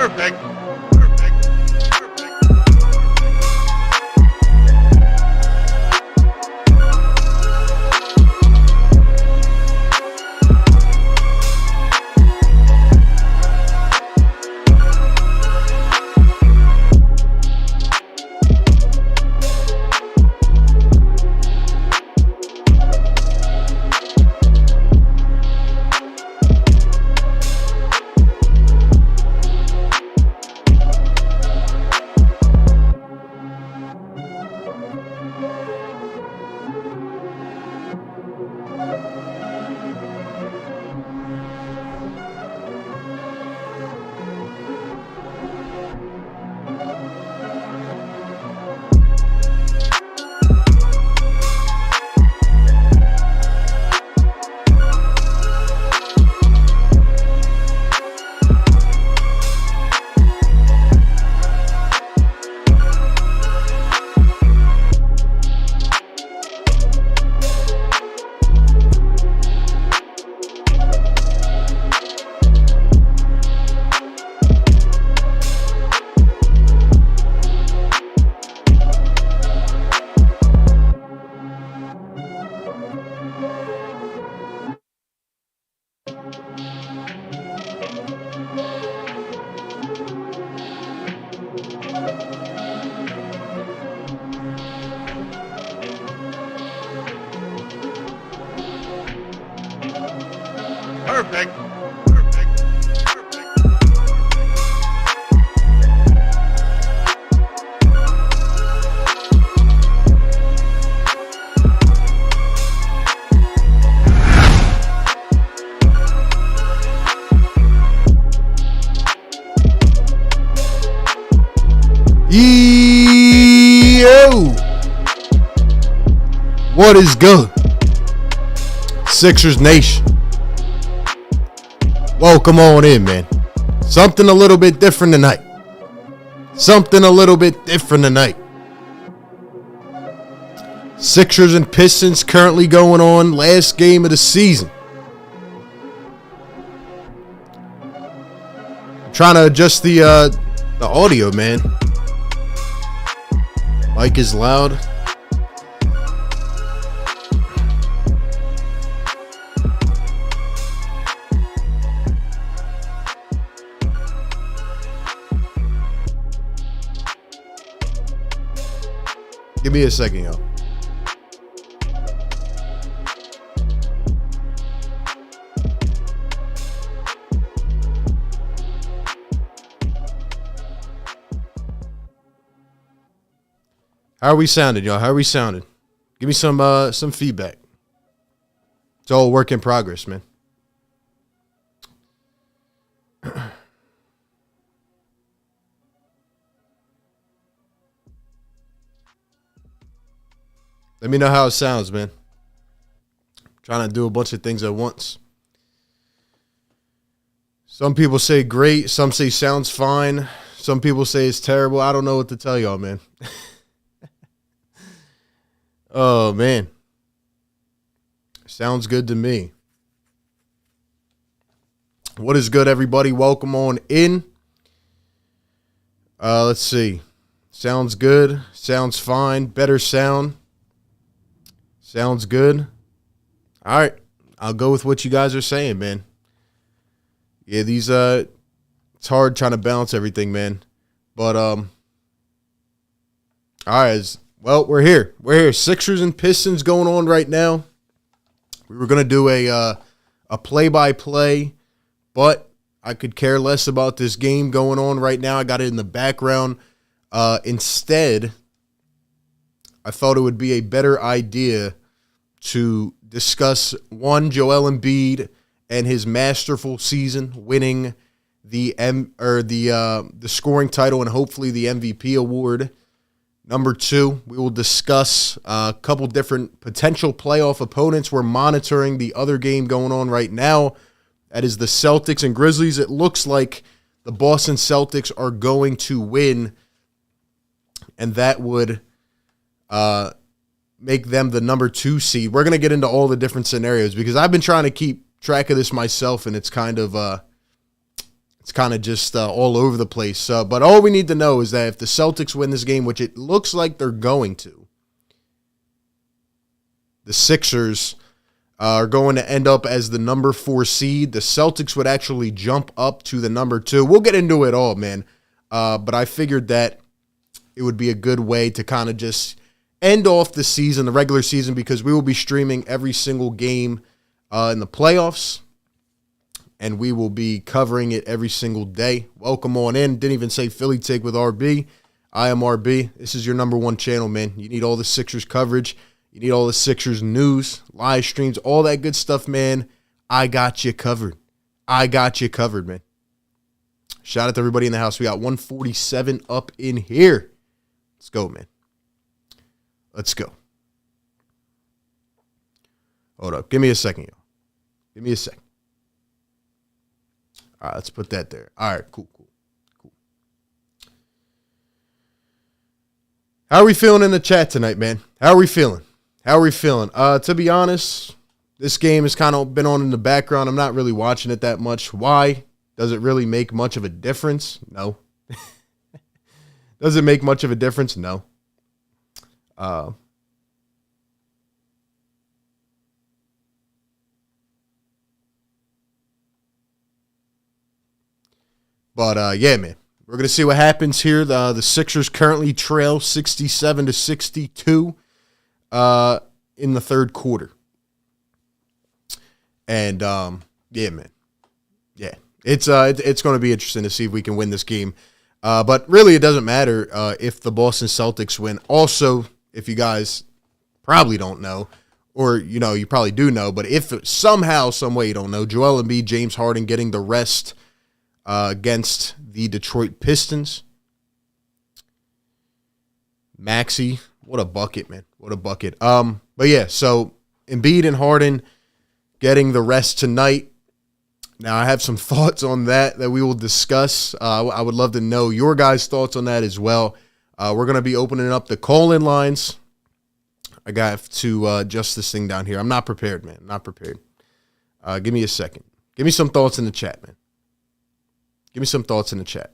Perfect. Perfect. Perfect. Perfect. Yo! What is good? Sixers Nation. Welcome on in, man. Something a little bit different tonight. Sixers and Pistons currently going on. Last game of the season. I'm trying to adjust the audio, man. Mic is loud. Give me a second, yo. How are we sounding, y'all? How are we sounding? Give me some feedback. It's all work in progress, man. Let me know how it sounds, man. I'm trying to do a bunch of things at once. Some people say great. Some say sounds fine. Some people say it's terrible. I don't know what to tell y'all, man. Oh, man. Sounds good to me. What is good, everybody? Welcome on in. Let's see. Sounds good. Sounds fine. Better sound. Sounds good. All right. I'll go with what you guys are saying, man. Yeah, it's hard trying to balance everything, man. But, all right. Well, we're here. Sixers and Pistons going on right now. We were going to do a play-by-play, but I could care less about this game going on right now. I got it in the background. Instead, I thought it would be a better idea to discuss Joel Embiid and his masterful season, winning the scoring title and hopefully the MVP award. Number 2, we will discuss a couple different potential playoff opponents. We're monitoring the other game going on right now. That is the Celtics and Grizzlies. It looks like the Boston Celtics are going to win, and that would make them the number 2 seed. We're going to get into all the different scenarios because I've been trying to keep track of this myself, and it's kind of It's kind of just all over the place. But all we need to know is that if the Celtics win this game, which it looks like they're going to, the Sixers are going to end up as the number 4 seed. The Celtics would actually jump up to the number 2. We'll get into it all, man. But I figured that it would be a good way to kind of just end off the season, the regular season, because we will be streaming every single game in the playoffs. And we will be covering it every single day. Welcome on in. Didn't even say Philly Take with RB. I am RB. This is your number 1 channel, man. You need all the Sixers coverage. You need all the Sixers news, live streams, all that good stuff, man. I got you covered. I got you covered, man. Shout out to everybody in the house. We got 147 up in here. Let's go, man. Let's go. Hold up. Give me a second, y'all. Give me a second. All right, let's put that there. All right, cool. How are we feeling in the chat tonight, man? How are we feeling? To be honest, this game has kind of been on in the background. I'm not really watching it that much. Why? Does it really make much of a difference? No. Does it make much of a difference? No. But yeah, man, we're going to see what happens here. The Sixers currently trail 67-62 in the third quarter. And yeah, man. Yeah. It's going to be interesting to see if we can win this game. But really, it doesn't matter if the Boston Celtics win. Also, if you guys probably don't know, or, you probably do know, but if somehow, some way you don't know, Joel Embiid, James Harden getting the rest against the Detroit Pistons. Maxey, what a bucket, man. What a bucket. But yeah, so Embiid and Harden getting the rest tonight. Now, I have some thoughts on that we will discuss. I would love to know your guys' thoughts on that as well. We're going to be opening up the call-in lines. I got to adjust this thing down here. I'm not prepared, man. Not prepared. Give me a second. Give me some thoughts in the chat, man. Give me some thoughts in the chat.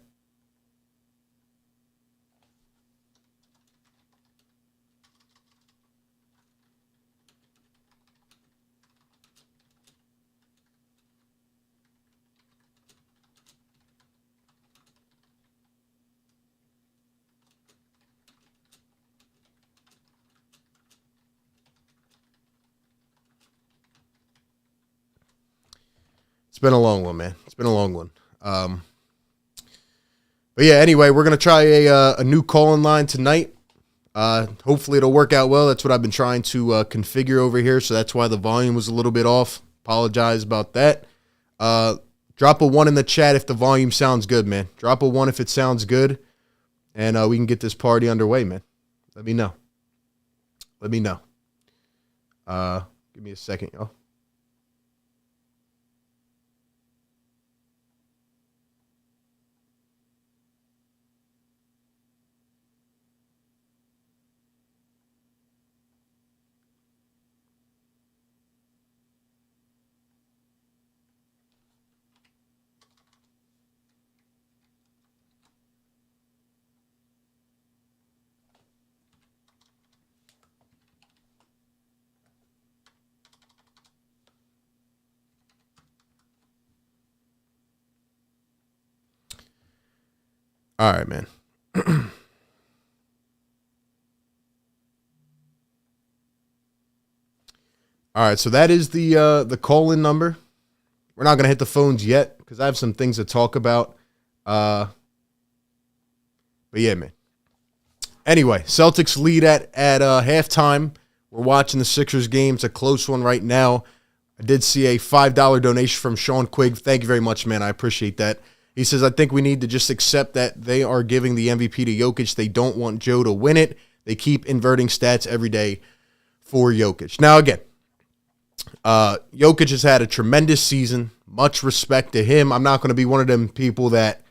It's been a long one, man. It's been a long one. But yeah, anyway, we're going to try a new call-in line tonight. Hopefully it'll work out well. That's what I've been trying to configure over here, so that's why the volume was a little bit off. Apologize about that. Drop a 1 in the chat if the volume sounds good, man. Drop a 1 if it sounds good, and we can get this party underway, man. Let me know. Let me know. Give me a second, y'all. All right, man. All right, so that is the call-in number. We're not going to hit the phones yet because I have some things to talk about. But yeah, man. Anyway, Celtics lead at halftime. We're watching the Sixers game. It's a close one right now. I did see a $5 donation from Sean Quigg. Thank you very much, man. I appreciate that. He says, I think we need to just accept that they are giving the MVP to Jokic. They don't want Joe to win it. They keep inverting stats every day for Jokic. Now, again, Jokic has had a tremendous season. Much respect to him. I'm not going to be one of them people that,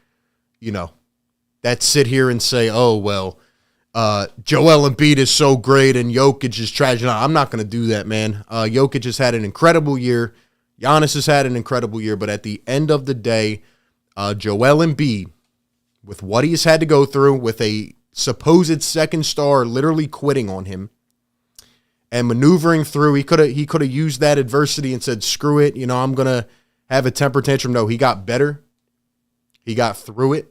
that sit here and say, oh, well, Joel Embiid is so great and Jokic is trash. No, I'm not going to do that, man. Jokic has had an incredible year. Giannis has had an incredible year. But at the end of the day, Joel Embiid, with what he's had to go through, with a supposed second star literally quitting on him and maneuvering through, he could have used that adversity and said, screw it, I'm going to have a temper tantrum. No, he got better. He got through it,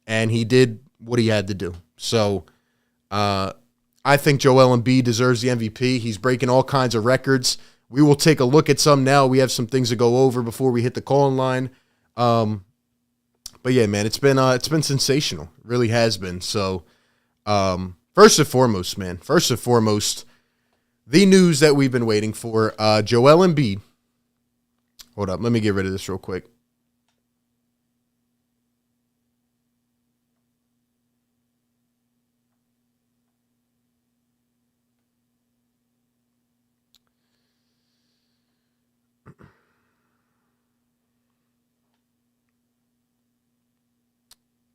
and he did what he had to do. So I think Joel Embiid deserves the MVP. He's breaking all kinds of records. We will take a look at some now. We have some things to go over before we hit the call-in line. But yeah, man, it's been sensational. It really has been. So first and foremost, the news that we've been waiting for, Joel Embiid. Hold up, let me get rid of this real quick.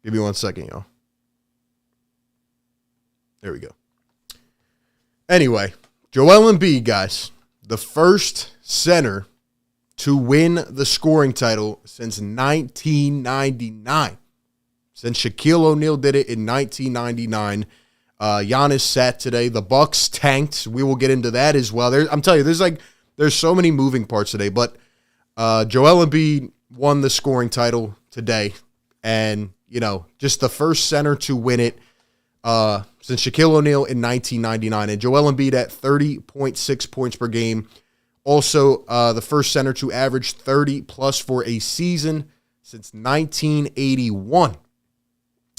Give me 1 second, y'all. There we go. Anyway, Joel Embiid, guys, the first center to win the scoring title since 1999. Since Shaquille O'Neal did it in 1999. Giannis sat today. The Bucks tanked. We will get into that as well. I'm telling you, there's so many moving parts today, but Joel Embiid won the scoring title today, and just the first center to win it since Shaquille O'Neal in 1999. And Joel Embiid at 30.6 points per game. Also, the first center to average 30-plus for a season since 1981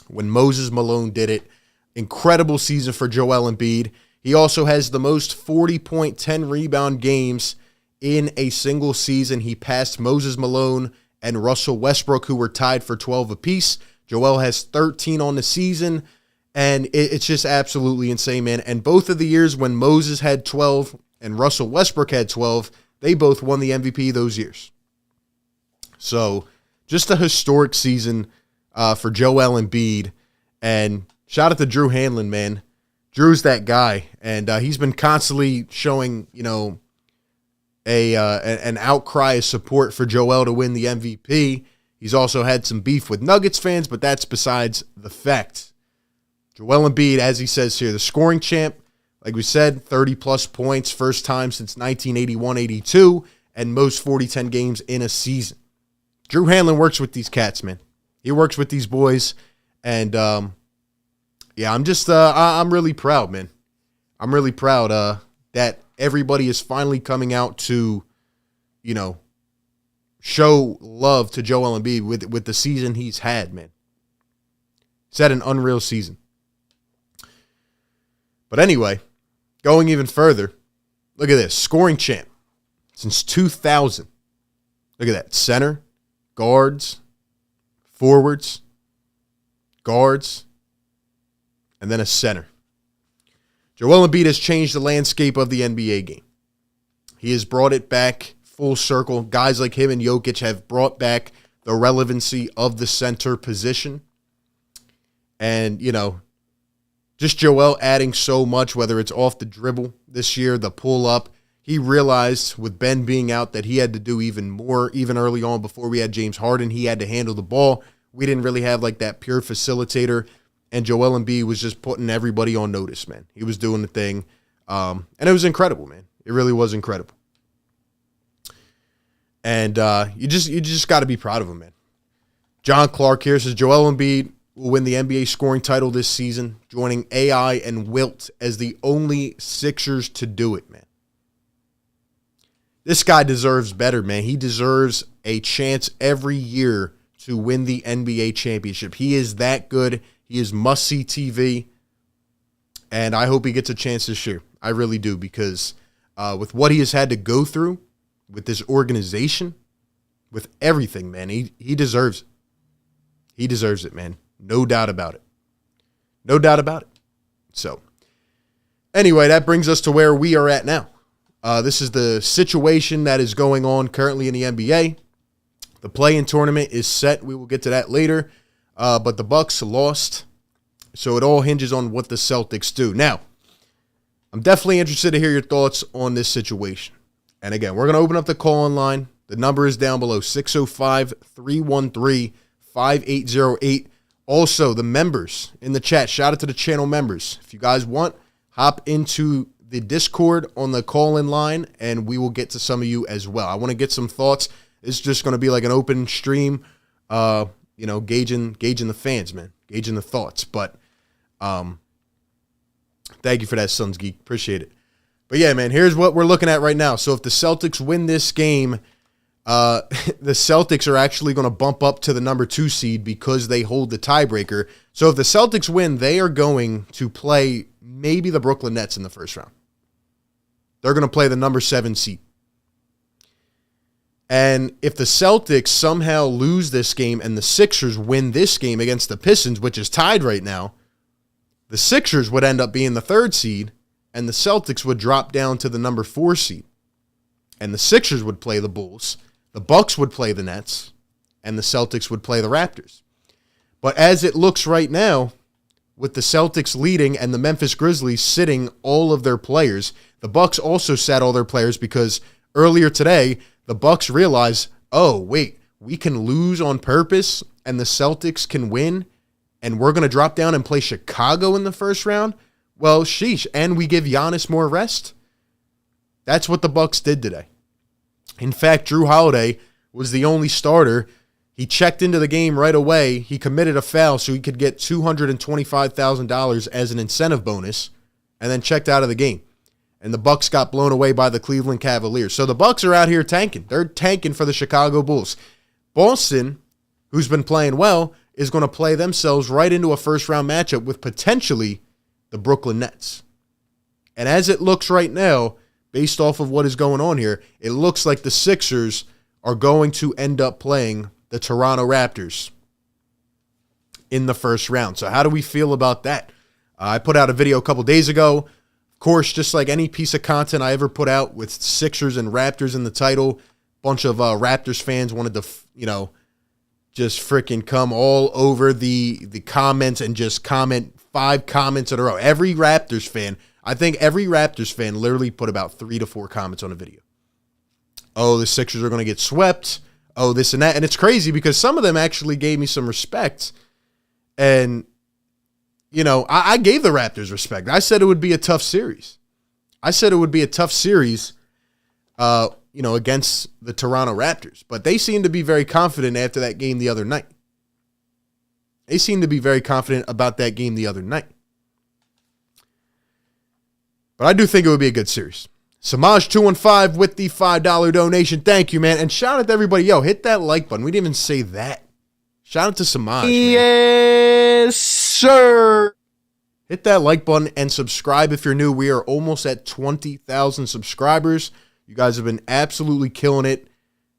when Moses Malone did it. Incredible season for Joel Embiid. He also has the most 40.10 rebound games in a single season. He passed Moses Malone and Russell Westbrook, who were tied for 12 apiece. Joel has 13 on the season, and it's just absolutely insane, man. And both of the years when Moses had 12 and Russell Westbrook had 12, they both won the MVP those years. So just a historic season for Joel Embiid. And shout out to Drew Hanlon, man. Drew's that guy, and he's been constantly showing, an outcry of support for Joel to win the MVP. He's also had some beef with Nuggets fans, but that's besides the fact. Joel Embiid, as he says here, the scoring champ, like we said, 30-plus points, first time since 1981-82, and most 40-10 games in a season. Drew Hanlon works with these cats, man. He works with these boys, and I'm really proud, man. I'm really proud that everybody is finally coming out to, show love to Joel Embiid with the season he's had, man. He's had an unreal season. But anyway, going even further, look at this. Scoring champ since 2000. Look at that. Center, guards, forwards, guards, and then a center. Joel Embiid has changed the landscape of the NBA game. He has brought it back full circle. Guys like him and Jokic have brought back the relevancy of the center position. And, just Joel adding so much, whether it's off the dribble this year, the pull up. He realized with Ben being out that he had to do even more, even early on before we had James Harden. He had to handle the ball. We didn't really have that pure facilitator. And Joel Embiid was just putting everybody on notice, man. He was doing the thing. And it was incredible, man. It really was incredible. And you just got to be proud of him, man. John Clark here says Joel Embiid will win the NBA scoring title this season, joining AI and Wilt as the only Sixers to do it, man. This guy deserves better, man. He deserves a chance every year to win the NBA championship. He is that good. He is must-see TV, and I hope he gets a chance this year. I really do, because with what he has had to go through, with this organization, with everything, man, he deserves it. He deserves it, man. No doubt about it. No doubt about it. So, anyway, that brings us to where we are at now. This is the situation that is going on currently in the NBA. The play-in tournament is set. We will get to that later. But the Bucks lost, so it all hinges on what the Celtics do. Now, I'm definitely interested to hear your thoughts on this situation. And again, we're going to open up the call-in line. The number is down below, 605-313-5808. Also, the members in the chat, shout out to the channel members. If you guys want, hop into the Discord on the call-in line, and we will get to some of you as well. I want to get some thoughts. It's just going to be like an open stream, gauging the fans, man, gauging the thoughts. But thank you for that, Suns Geek. Appreciate it. But yeah, man, here's what we're looking at right now. So if the Celtics win this game, the Celtics are actually going to bump up to the number 2 seed because they hold the tiebreaker. So if the Celtics win, they are going to play maybe the Brooklyn Nets in the first round. They're going to play the number 7 seed. And if the Celtics somehow lose this game and the Sixers win this game against the Pistons, which is tied right now, the Sixers would end up being the 3rd seed, and the Celtics would drop down to the number 4 seed. And the Sixers would play the Bulls, the Bucks would play the Nets, and the Celtics would play the Raptors. But as it looks right now, with the Celtics leading and the Memphis Grizzlies sitting all of their players, the Bucks also sat all their players because earlier today, the Bucks realized, oh, wait, we can lose on purpose and the Celtics can win, and we're going to drop down and play Chicago in the first round? Well, sheesh, and we give Giannis more rest? That's what the Bucks did today. In fact, Drew Holiday was the only starter. He checked into the game right away. He committed a foul so he could get $225,000 as an incentive bonus, and then checked out of the game. And the Bucks got blown away by the Cleveland Cavaliers. So the Bucks are out here tanking. They're tanking for the Chicago Bulls. Boston, who's been playing well, is going to play themselves right into a first-round matchup with potentially the Brooklyn Nets. And as it looks right now, based off of what is going on here, it looks like the Sixers are going to end up playing the Toronto Raptors in the first round. So how do we feel about that? I put out a video a couple days ago. Of course, just like any piece of content I ever put out with Sixers and Raptors in the title, a bunch of Raptors fans wanted to, just freaking come all over the comments and just comment 5 comments in a row. Every Raptors fan, I think every Raptors fan literally put about 3 to 4 comments on a video. Oh, the Sixers are going to get swept. Oh, this and that. And it's crazy because some of them actually gave me some respect. And, I gave the Raptors respect. I said it would be a tough series. Against the Toronto Raptors. But they seemed to be very confident after that game the other night. They seemed to be very confident about that game the other night. But I do think it would be a good series. Samaj215 with the $5 donation. Thank you, man. And shout out to everybody. Yo, hit that like button. We didn't even say that. Shout out to Samaj. Yes, sir. Hit that like button and subscribe if you're new. We are almost at 20,000 subscribers. You guys have been absolutely killing it.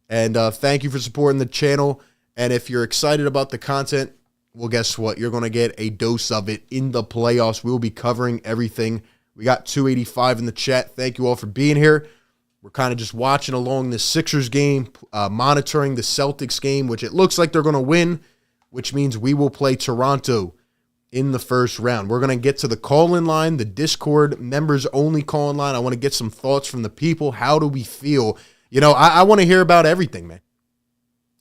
And thank you for supporting the channel. And if you're excited about the content, well, guess what? You're going to get a dose of it in the playoffs. We'll be covering everything. We got 285 in the chat. Thank you all for being here. We're kind of just watching along the Sixers game, monitoring the Celtics game, which it looks like they're going to win, which means we will play Toronto in the first round. We're going to get to the call-in line, the Discord members-only call-in line. I want to get some thoughts from the people. How do we feel? I want to hear about everything, man.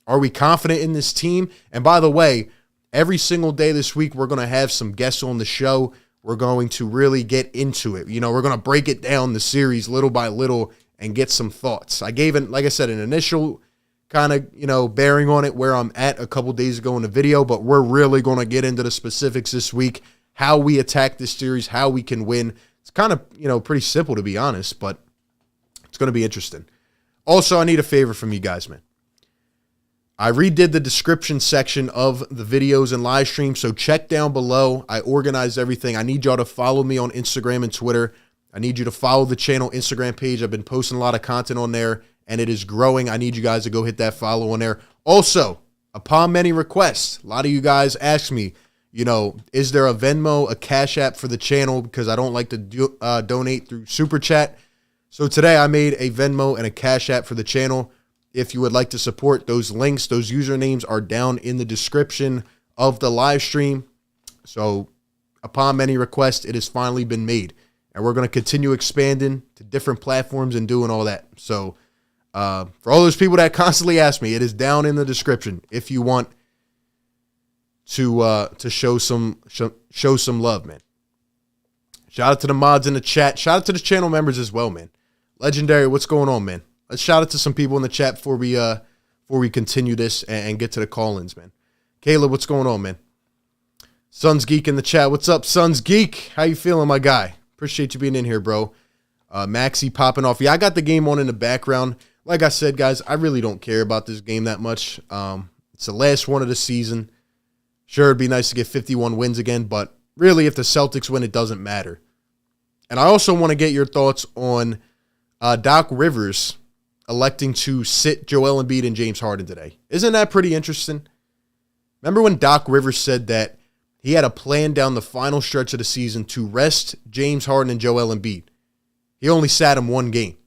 Are we confident in this team? And by the way, every single day this week, we're going to have some guests on the show. We're going to really get into it. We're going to break it down, the series, little by little, and get some thoughts. I gave it, like I said, an initial kind of, bearing on it where I'm at a couple days ago in the video, but we're really going to get into the specifics this week, how we attack this series, how we can win. It's kind of, pretty simple to be honest, but it's going to be interesting. Also, I need a favor from you guys, man. I redid the description section of the videos and live streams, so check down below. I organized everything. I need y'all to follow me on Instagram and Twitter. I need you to follow the channel Instagram page. I've been posting a lot of content on there, and it is growing. I need you guys to go hit that follow on there. Also, upon many requests, a lot of you guys ask me, is there a Venmo, a Cash App for the channel? Because I don't like to donate through Super Chat. So today I made a Venmo and a Cash App for the channel. If you would like to support, those links, those usernames are down in the description of the live stream. So upon many requests, it has finally been made. And we're going to continue expanding to different platforms and doing all that. So For all those people that constantly ask me, it is down in the description if you want to show some love, man. Shout out to the mods in the chat. Shout out to the channel members as well, man. Legendary, what's going on, man? Let's shout out to some people in the chat before we continue this and get to the call-ins, man. Caleb, what's going on, man? Sons Geek in the chat. What's up, Sons Geek? How you feeling, my guy? Appreciate you being in here, bro. Maxi popping off. Yeah, I got the game on in the background. Like I said, guys, I really don't care about this game that much. It's the last one of the season. Sure, it'd be nice to get 51 wins again, but really, if the Celtics win, it doesn't matter. And I also want to get your thoughts on Doc Rivers electing to sit Joel Embiid and James Harden today. Isn't that pretty interesting? Remember when Doc Rivers said that he had a plan down the final stretch of the season to rest James Harden and Joel Embiid? He only sat him one game.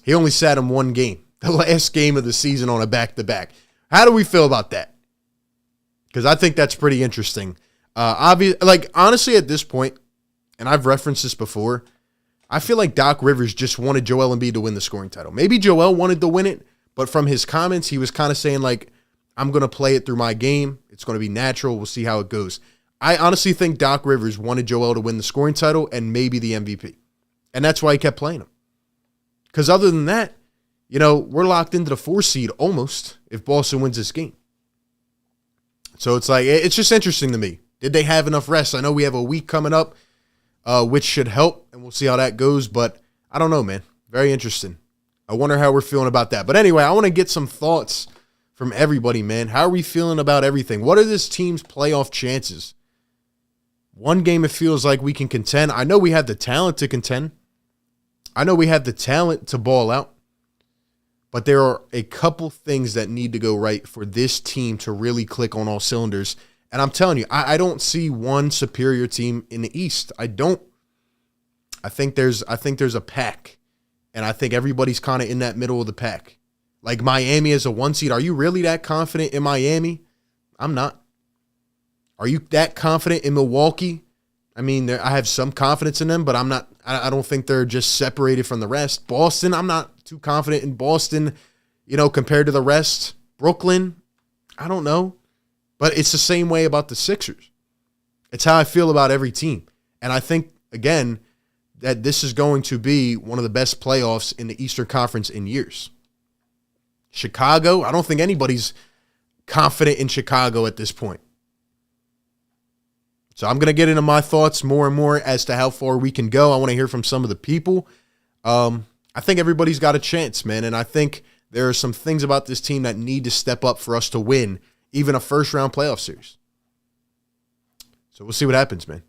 The last game of the season on a back-to-back. How do we feel about that? Because I think that's pretty interesting. Honestly, at this point, and I've referenced this before, I feel like Doc Rivers just wanted Joel Embiid to win the scoring title. Maybe Joel wanted to win it, but from his comments, he was kind of saying, like, I'm going to play it through my game. It's going to be natural. We'll see how it goes. I honestly think Doc Rivers wanted Joel to win the scoring title and maybe the MVP. And that's why he kept playing him. Because other than that, we're locked into the 4 seed almost if Boston wins this game. So it's like, it's just interesting to me. Did they have enough rest? I know we have a week coming up, which should help, and we'll see how that goes. But I don't know, man. Very interesting. I wonder how we're feeling about that. But anyway, I want to get some thoughts from everybody, man. How are we feeling about everything? What are this team's playoff chances? One game it feels like we can contend. I know we have the talent to contend. I know we have the talent to ball out. But there are a couple things that need to go right for this team to really click on all cylinders. And I'm telling you, I don't see one superior team in the East. I don't. I think there's a pack. And I think everybody's kind of in that middle of the pack. Like Miami as a 1 seed. Are you really that confident in Miami? I'm not. Are you that confident in Milwaukee? I mean, I have some confidence in them, but I'm not. I don't think they're just separated from the rest. Boston, I'm not too confident in Boston, compared to the rest. Brooklyn, I don't know. But it's the same way about the Sixers. It's how I feel about every team. And I think, again, that this is going to be one of the best playoffs in the Eastern Conference in years. Chicago, I don't think anybody's confident in Chicago at this point. So I'm going to get into my thoughts more and more as to how far we can go. I want to hear from some of the people. I think everybody's got a chance, man. And I think there are some things about this team that need to step up for us to win even a first-round playoff series. So we'll see what happens, man.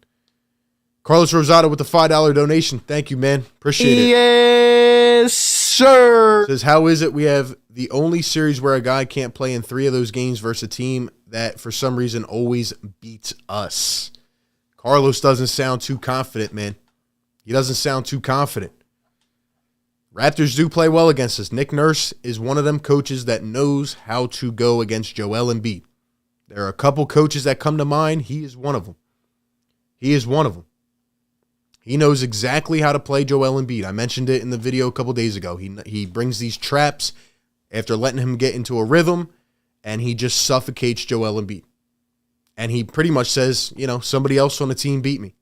Carlos Rosado with the $5 donation. Thank you, man. Appreciate it. Yes, sir. Says, how is it we have the only series where a guy can't play in 3 of those games versus a team that for some reason always beats us? Carlos doesn't sound too confident, man. He doesn't sound too confident. Raptors do play well against us. Nick Nurse is one of them coaches that knows how to go against Joel Embiid. There are a couple coaches that come to mind. He is one of them. He knows exactly how to play Joel Embiid. I mentioned it in the video a couple days ago. He brings these traps after letting him get into a rhythm, and he just suffocates Joel Embiid. And he pretty much says, somebody else on the team beat me.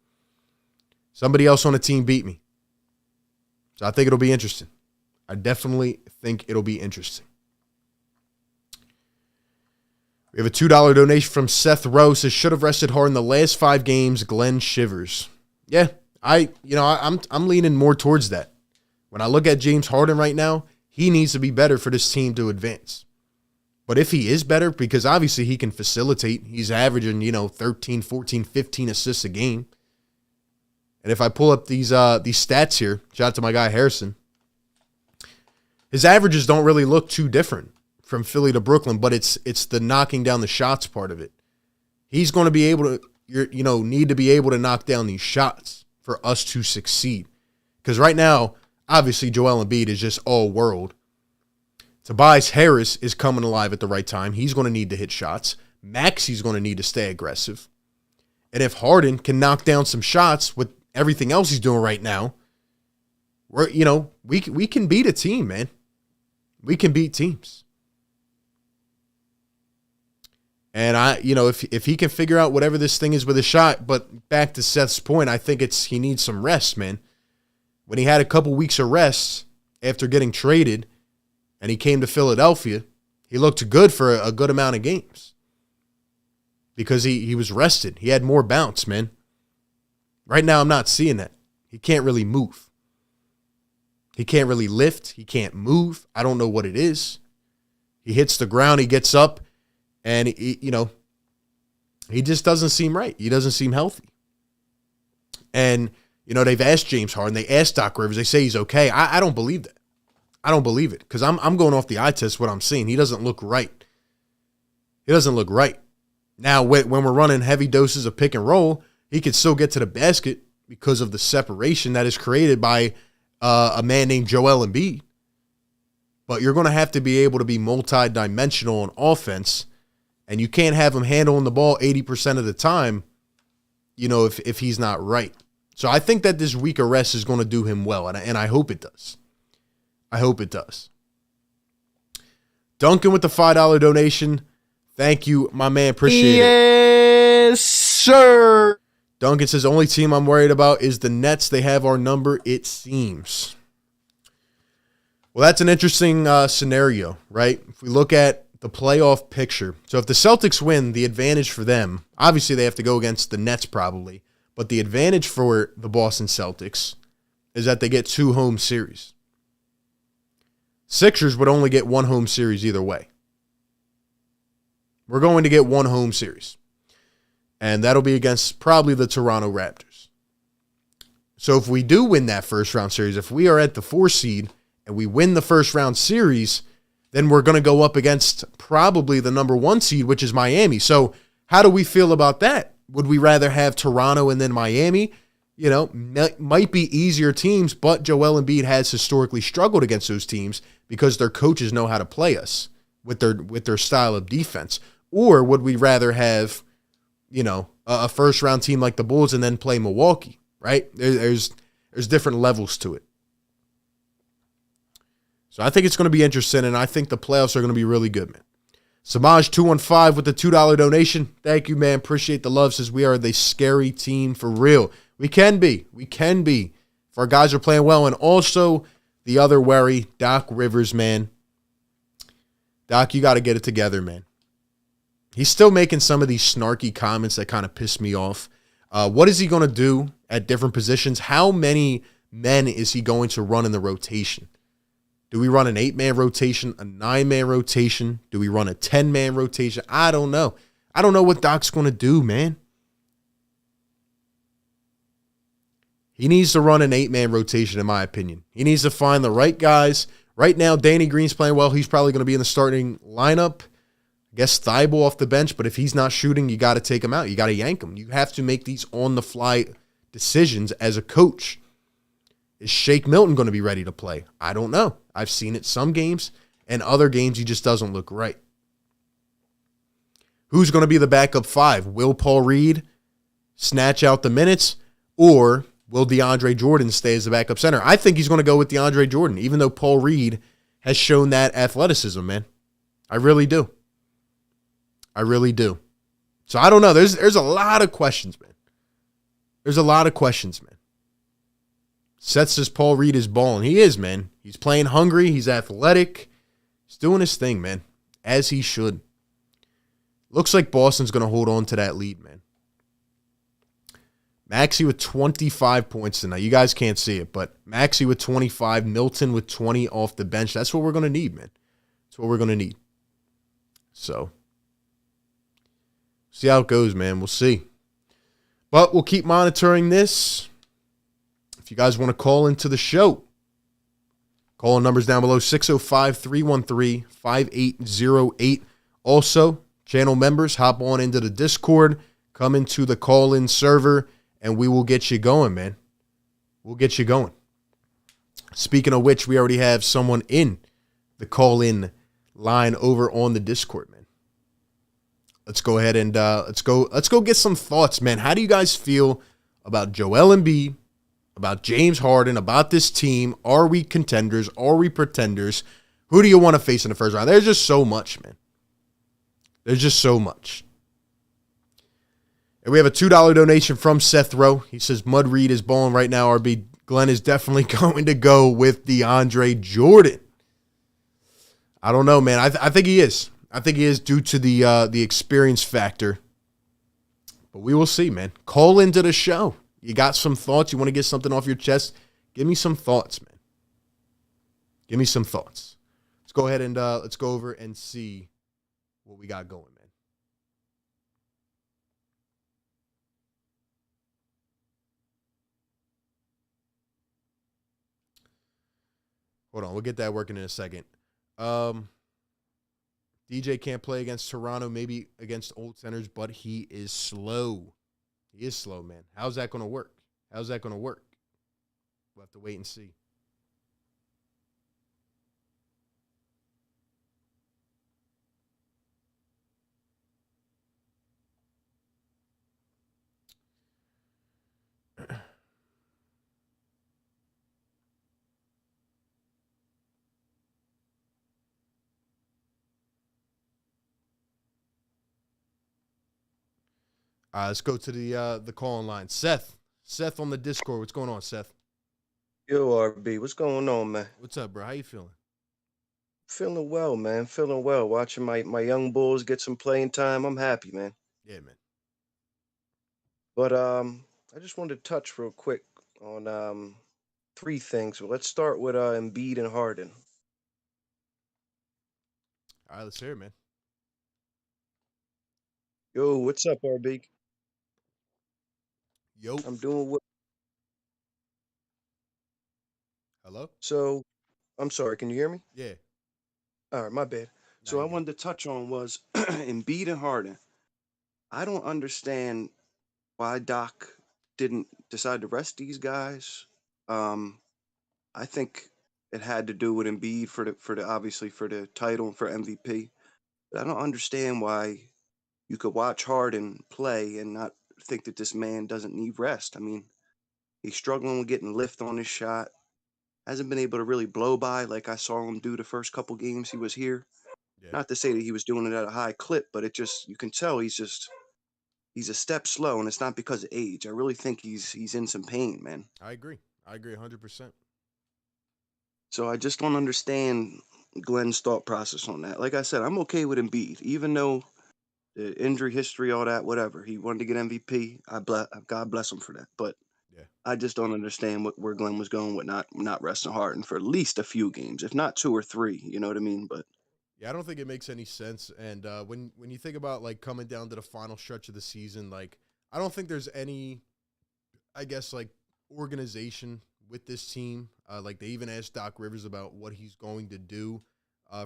So I think it'll be interesting. I definitely think it'll be interesting. We have a $2 donation from Seth Rowe. Says, should have rested Harden the last 5 games. Glenn Shivers. Yeah, I'm leaning more towards that. When I look at James Harden right now, he needs to be better for this team to advance. But if he is better, because obviously he can facilitate, he's averaging, 13, 14, 15 assists a game. And if I pull up these stats here, shout out to my guy Harrison, his averages don't really look too different from Philly to Brooklyn, but it's the knocking down the shots part of it. He's going to be able to, need to be able to knock down these shots for us to succeed. Because right now, obviously Joel Embiid is just all world. Tobias Harris is coming alive at the right time. He's going to need to hit shots. Maxi's going to need to stay aggressive. And if Harden can knock down some shots with everything else he's doing right now, we can beat a team, man. We can beat teams. And if he can figure out whatever this thing is with a shot, but back to Seth's point, I think he needs some rest, man. When he had a couple weeks of rest after getting traded and he came to Philadelphia, he looked good for a good amount of games because he was rested. He had more bounce, man. Right now, I'm not seeing that. He can't really move. He can't really lift. He can't move. I don't know what it is. He hits the ground. He gets up. And, he just doesn't seem right. He doesn't seem healthy. And, they've asked James Harden. They asked Doc Rivers. They say he's okay. I don't believe that. I don't believe it because I'm going off the eye test, what I'm seeing. He doesn't look right. He doesn't look right. Now, when we're running heavy doses of pick and roll, he could still get to the basket because of the separation that is created by a man named Joel Embiid. But you're going to have to be able to be multi-dimensional on offense. And you can't have him handling the ball 80% of the time, if he's not right. So I think that this week of rest is going to do him well, and I hope it does. I hope it does. Duncan with the $5 donation. Thank you, my man. Appreciate it. Yes, sir. Duncan says, only team I'm worried about is the Nets. They have our number, it seems. Well, that's an interesting scenario, right? If we look at the playoff picture. So if the Celtics win, the advantage for them, obviously they have to go against the Nets probably, but the advantage for the Boston Celtics is that they get 2 home series. Sixers would only get 1 home series either way. We're going to get 1 home series. And that'll be against probably the Toronto Raptors. So if we do win that first round series, if we are at the 4 seed and we win the first round series, then we're going to go up against probably the number 1 seed, which is Miami. So how do we feel about that? Would we rather have Toronto and then Miami? Might be easier teams, but Joel Embiid has historically struggled against those teams because their coaches know how to play us with their style of defense. Or would we rather have, a first-round team like the Bulls and then play Milwaukee, right? There's different levels to it. So I think it's going to be interesting, and I think the playoffs are going to be really good, man. Samaj215 with the $2 donation. Thank you, man. Appreciate the love. Says we are the scary team for real. We can be. We can be. If our guys are playing well. And also the other worry, Doc Rivers, man. Doc, you got to get it together, man. He's still making some of these snarky comments that kind of piss me off. What is he going to do at different positions? How many men is he going to run in the rotation? Do we run an 8-man rotation, a 9-man rotation? Do we run a 10-man rotation? I don't know. I don't know what Doc's going to do, man. He needs to run an 8-man rotation, in my opinion. He needs to find the right guys. Right now, Danny Green's playing well. He's probably going to be in the starting lineup. I guess Thibault off the bench, but if he's not shooting, you got to take him out. You got to yank him. You have to make these on-the-fly decisions as a coach. Is Shake Milton going to be ready to play? I don't know. I've seen it some games, and other games he just doesn't look right. Who's going to be the backup 5? Will Paul Reed snatch out the minutes, or will DeAndre Jordan stay as the backup center? I think he's going to go with DeAndre Jordan, even though Paul Reed has shown that athleticism, man. I really do. I really do. So I don't know. There's a lot of questions, man. There's a lot of questions, man. Seth says Paul Reed is balling. He is, man. He's playing hungry. He's athletic. He's doing his thing, man, as he should. Looks like Boston's going to hold on to that lead, man. Maxey with 25 points tonight. You guys can't see it, but Maxey with 25, Milton with 20 off the bench. That's what we're going to need, man. That's what we're going to need. So, see how it goes, man. We'll see. But we'll keep monitoring this. If you guys want to call into the show, call numbers down below, 605-313-5808. Also, channel members, hop on into the Discord, come into the call-in server, and we will get you going, man. We'll get you going. Speaking of which, we already have someone in the call-in line over on the Discord, man. Let's go ahead and let's go get some thoughts, man. How do you guys feel about Joel Embiid, about James Harden, about this team? Are we contenders? Are we pretenders? Who do you want to face in the first round? There's just so much, man. There's just so much. And we have a $2 donation from Seth Rowe. He says, Mud Reed is balling right now, RB. Glenn is definitely going to go with DeAndre Jordan. I don't know, man. I think he is. I think he is due to the experience factor. But we will see, man. Call into the show. You got some thoughts? You want to get something off your chest? Give me some thoughts, man. Give me some thoughts. Let's go ahead and let's go over and see what we got going, man. Hold on, we'll get that working in a second. DJ can't play against Toronto, maybe against old centers, but he is slow. He is slow, man. How's that going to work? How's that going to work? We'll have to wait and see. Let's go to the call-in line. Seth on the Discord. What's going on, Seth? Yo, RB, what's going on, man? What's up, bro? How you feeling? Feeling well, man. Feeling well. Watching my young bulls get some playing time. I'm happy, man. Yeah, man. But I just wanted to touch real quick on three things. Well, let's start with Embiid and Harden. All right, let's hear it, man. Yo, what's up, RB? Yo. I'm doing well. Hello? So, I'm sorry. Can you hear me? Yeah. All right, my bad. Nah, So I you good. wanted to touch on was Embiid and Harden. I don't understand why Doc didn't decide to rest these guys. Um, I think it had to do with Embiid for the obviously for the title and for MVP. But I don't understand why you could watch Harden play and not think that this man doesn't need rest. I mean, he's struggling with getting lift on his shot. Hasn't been able to really blow by like I saw him do the first couple games he was here. Yeah. Not to say that he was doing it at a high clip, but it just you can tell he's a step slow, and it's not because of age. I really think he's in some pain, man. I agree. I agree 100%. So I just don't understand Glenn's thought process on that. Like I said, I'm okay with Embiid, even though the injury history, all that, whatever. He wanted to get MVP. God bless him for that. But Yeah. I just don't understand where Glenn was going with not resting Harden for at least a few games, if not two or three. You know what I mean? But Yeah, I don't think it makes any sense. And when you think about like coming down to the final stretch of the season, like I don't think there's any, I guess, like organization with this team. Like they even asked Doc Rivers about what he's going to do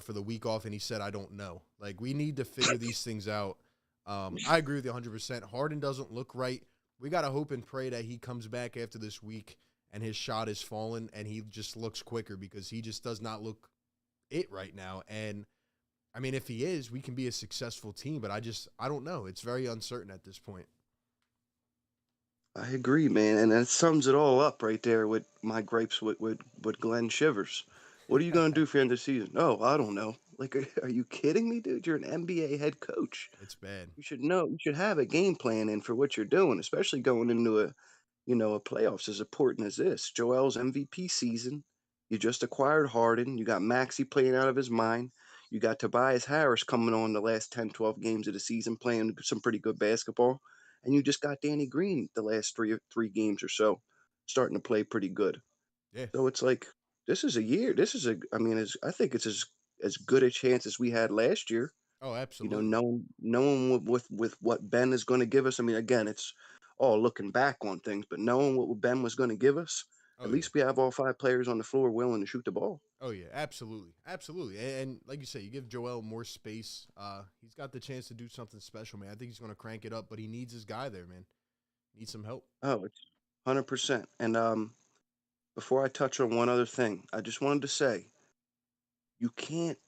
for the week off, and he said, "I don't know." Like we need to figure these things out. I agree with you 100%. Harden doesn't look right. We gotta hope and pray that he comes back after this week and his shot is fallen and he just looks quicker because he just does not look it right now. And I mean, if he is, we can be a successful team, but I don't know. It's very uncertain at this point. I agree, man, and that sums it all up right there with my gripes with Glenn Shivers. What are you gonna do for the end of the season? Oh, I don't know. Like, are you kidding me, dude? You're an NBA head coach. It's bad. You should know. You should have a game plan in for what you're doing, especially going into a playoffs as important as this. Joel's MVP season. You just acquired Harden. You got Maxey playing out of his mind. You got Tobias Harris coming on the last 10, 12 games of the season playing some pretty good basketball. And you just got Danny Green the last three games or so starting to play pretty good. Yeah. So it's like this is a year. This is a I mean, I think it's as good a chance as we had last year, Oh, absolutely. knowing with what Ben is going to give us. I mean, again, it's all looking back on things, but knowing what Ben was going to give us, Oh at yeah. least we have all five players on the floor willing to shoot the ball. Oh yeah. Absolutely. Absolutely. And like you say, you give Joel more space. He's got the chance to do something special, man. I think he's going to crank it up, but he needs his guy there, man. Needs some help. Oh, it's 100%. And before I touch on one other thing, I just wanted to say you can't.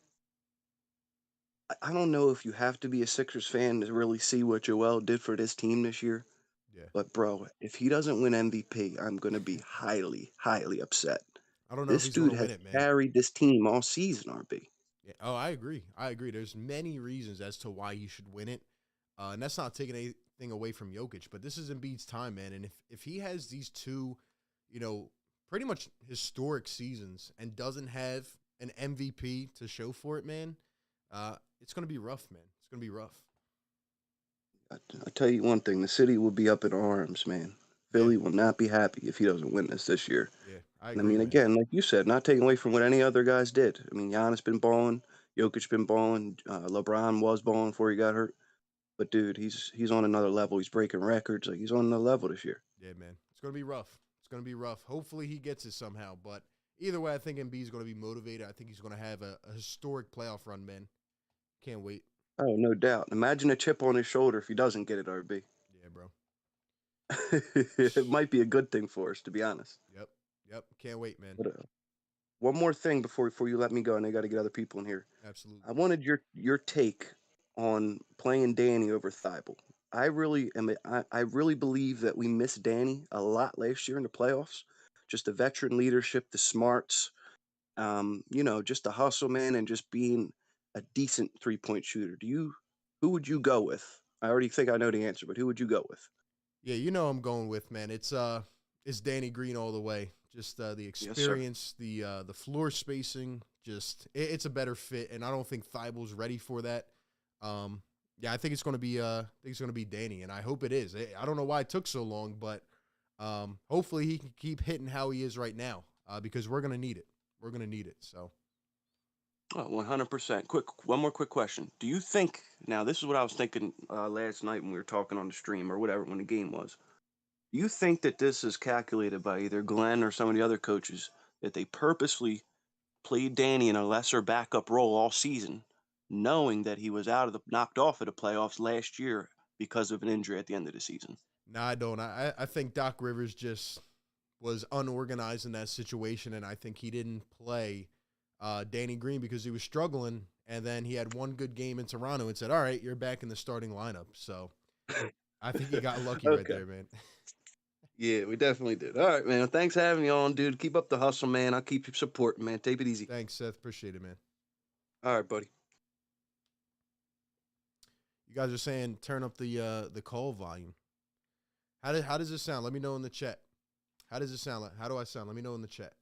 I don't know if you have to be a Sixers fan to really see what Joel did for this team this year. Yeah. But bro, if he doesn't win MVP, I'm gonna be highly, highly upset. I don't know if This he's going dude to win has it, man. carried this team all season, RB. Yeah. Oh, I agree. I agree. There's many reasons as to why he should win it. And that's not taking anything away from Jokic, but this is Embiid's time, man. And if he has these two, pretty much historic seasons and doesn't have an MVP to show for it, man, it's going to be rough, man. It's going to be rough. I tell you one thing, the city will be up in arms, man. Yeah. Philly will not be happy if he doesn't win this year. Yeah. I And I agree, mean, man. again, like you said, not taking away from what any other guys did. I mean, Giannis been balling, Jokic been balling, LeBron was balling before he got hurt. But dude, he's on another level. He's breaking records. Like he's on another level this year. Yeah, man. It's going to be rough. It's going to be rough. Hopefully he gets it somehow. But either way, I think Embiid's going to be motivated. I think he's going to have a historic playoff run, man. Can't wait. Oh, no doubt. Imagine a chip on his shoulder if he doesn't get it, RB. Yeah, bro. It might be a good thing for us, to be honest. Yep. Yep. Can't wait, man. But one more thing before you let me go, and I got to get other people in here. Absolutely. I wanted your take on playing Danny over Thibault. I really believe that we missed Danny a lot last year in the playoffs. Just the veteran leadership, the smarts, just the hustle, man, and just being a decent 3-point shooter. Who would you go with? I already think I know the answer, but who would you go with? Yeah, I'm going with, man. It's Danny Green all the way. Just the Yes, sir. experience, the floor spacing, just it's a better fit, and I don't think Thibault's ready for that. Yeah, I think it's going to be Danny, and I hope it is. I don't know why it took so long, but hopefully he can keep hitting how he is right now, because we're going to need it. We're going to need it. So. Oh, 100%. One more quick question. Do you think, now this is what I was thinking last night when we were talking on the stream or whatever when the game was. Do you think that this is calculated by either Glenn or some of the other coaches that they purposely played Danny in a lesser backup role all season, knowing that he was knocked off of the playoffs last year because of an injury at the end of the season? No, I don't. I think Doc Rivers just was unorganized in that situation, and I think he didn't play Danny Green because he was struggling, and then he had one good game in Toronto and said, all right, you're back in the starting lineup. So I think he got lucky right there, man. Yeah, we definitely did. All right, man. Thanks for having me on, dude. Keep up the hustle, man. I'll keep you supporting, man. Take it easy. Thanks, Seth. Appreciate it, man. All right, buddy. You guys are saying turn up the call volume. How does it sound? Let me know in the chat. How does it sound? How do I sound? Let me know in the chat.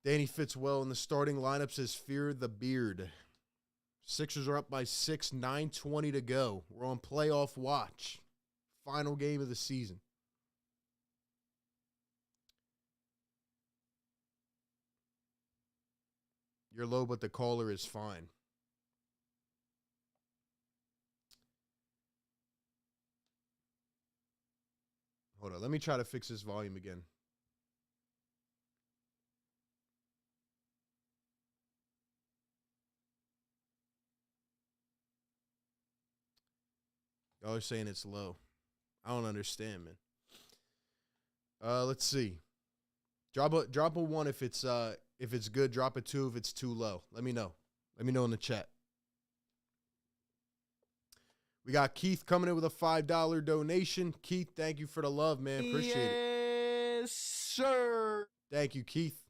Danny fits well in the starting lineup, says Fear the Beard. Sixers are up by 6, 9:20 to go. We're on playoff watch. Final game of the season. You're low, but the caller is fine. Hold on. Let me try to fix this volume again. Y'all are saying it's low. I don't understand, man. Let's see. Drop a 1 if it's good. Drop a 2 if it's too low. Let me know. Let me know in the chat. We got Keith coming in with a $5 donation. Keith, thank you for the love, man. Appreciate it. Yes, sir. Thank you, Keith.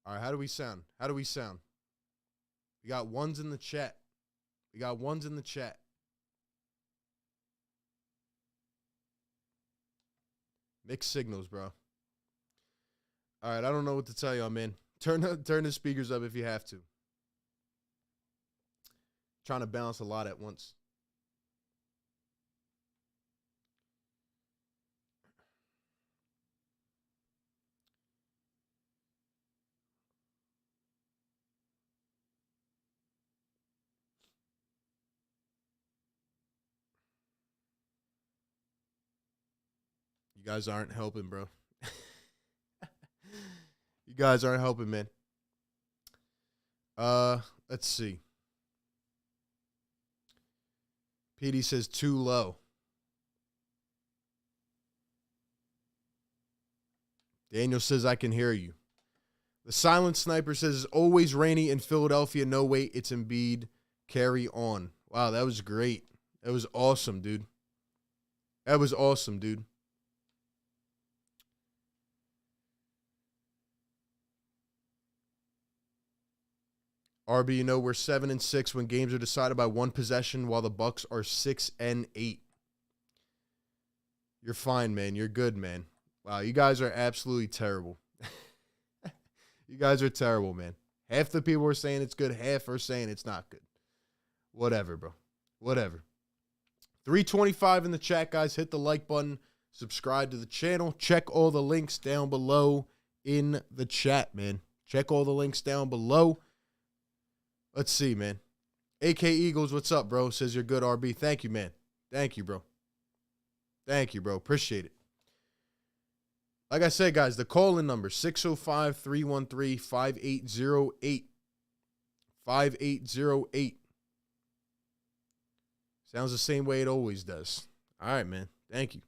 All right, how do we sound? How do we sound? We got ones in the chat. We got ones in the chat. Mixed signals, bro. All right, I don't know what to tell y'all, man. Turn the speakers up if you have to. Trying to balance a lot at once. You guys aren't helping, bro. You guys aren't helping, man. Let's see. PD says too low. Daniel says, I can hear you. The Silent Sniper says, it's always rainy in Philadelphia. No, wait, it's Embiid. Carry on. Wow, that was great. That was awesome, dude. That was awesome, dude. RB, you know, we're 7-6 when games are decided by one possession, while the Bucks are 6-8. You're fine, man. You're good, man. Wow, you guys are absolutely terrible. You guys are terrible, man. Half the people are saying it's good, half are saying it's not good. Whatever, bro. Whatever. 325 in the chat, guys. Hit the like button. Subscribe to the channel. Check all the links down below in the chat, man. Check all the links down below. Let's see, man. AK Eagles, what's up, bro? Says you're good, RB. Thank you, man. Thank you, bro. Thank you, bro. Appreciate it. Like I said, guys, the call-in number, 605-313-5808. 5808. Sounds the same way it always does. All right, man. Thank you.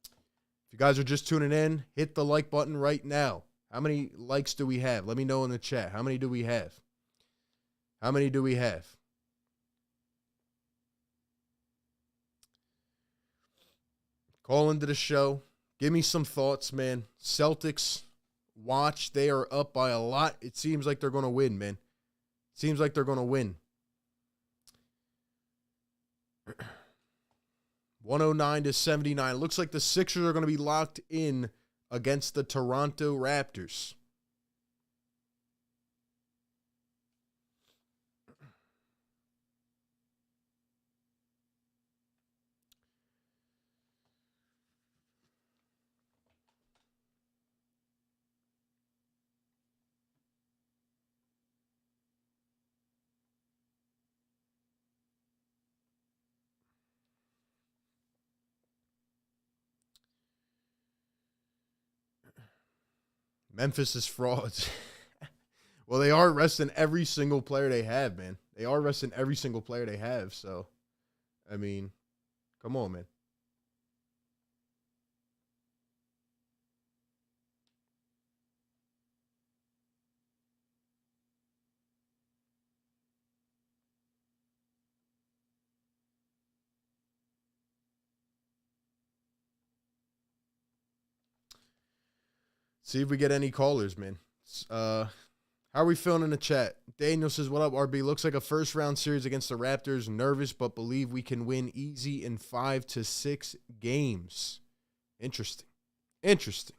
If you guys are just tuning in, hit the like button right now. How many likes do we have? Let me know in the chat. How many do we have? How many do we have? Call into the show. Give me some thoughts, man. Celtics, watch. They are up by a lot. It seems like they're going to win, man. It seems like they're going to win. 109-79. It looks like the Sixers are going to be locked in against the Toronto Raptors. Memphis is frauds. Well, they are resting every single player they have, man. They are resting every single player they have. So, I mean, come on, man. See if we get any callers, man. How are we feeling in the chat? Daniel says, what up, RB? Looks like a first-round series against the Raptors. Nervous, but believe we can win easy in 5 to 6 games. Interesting. Interesting.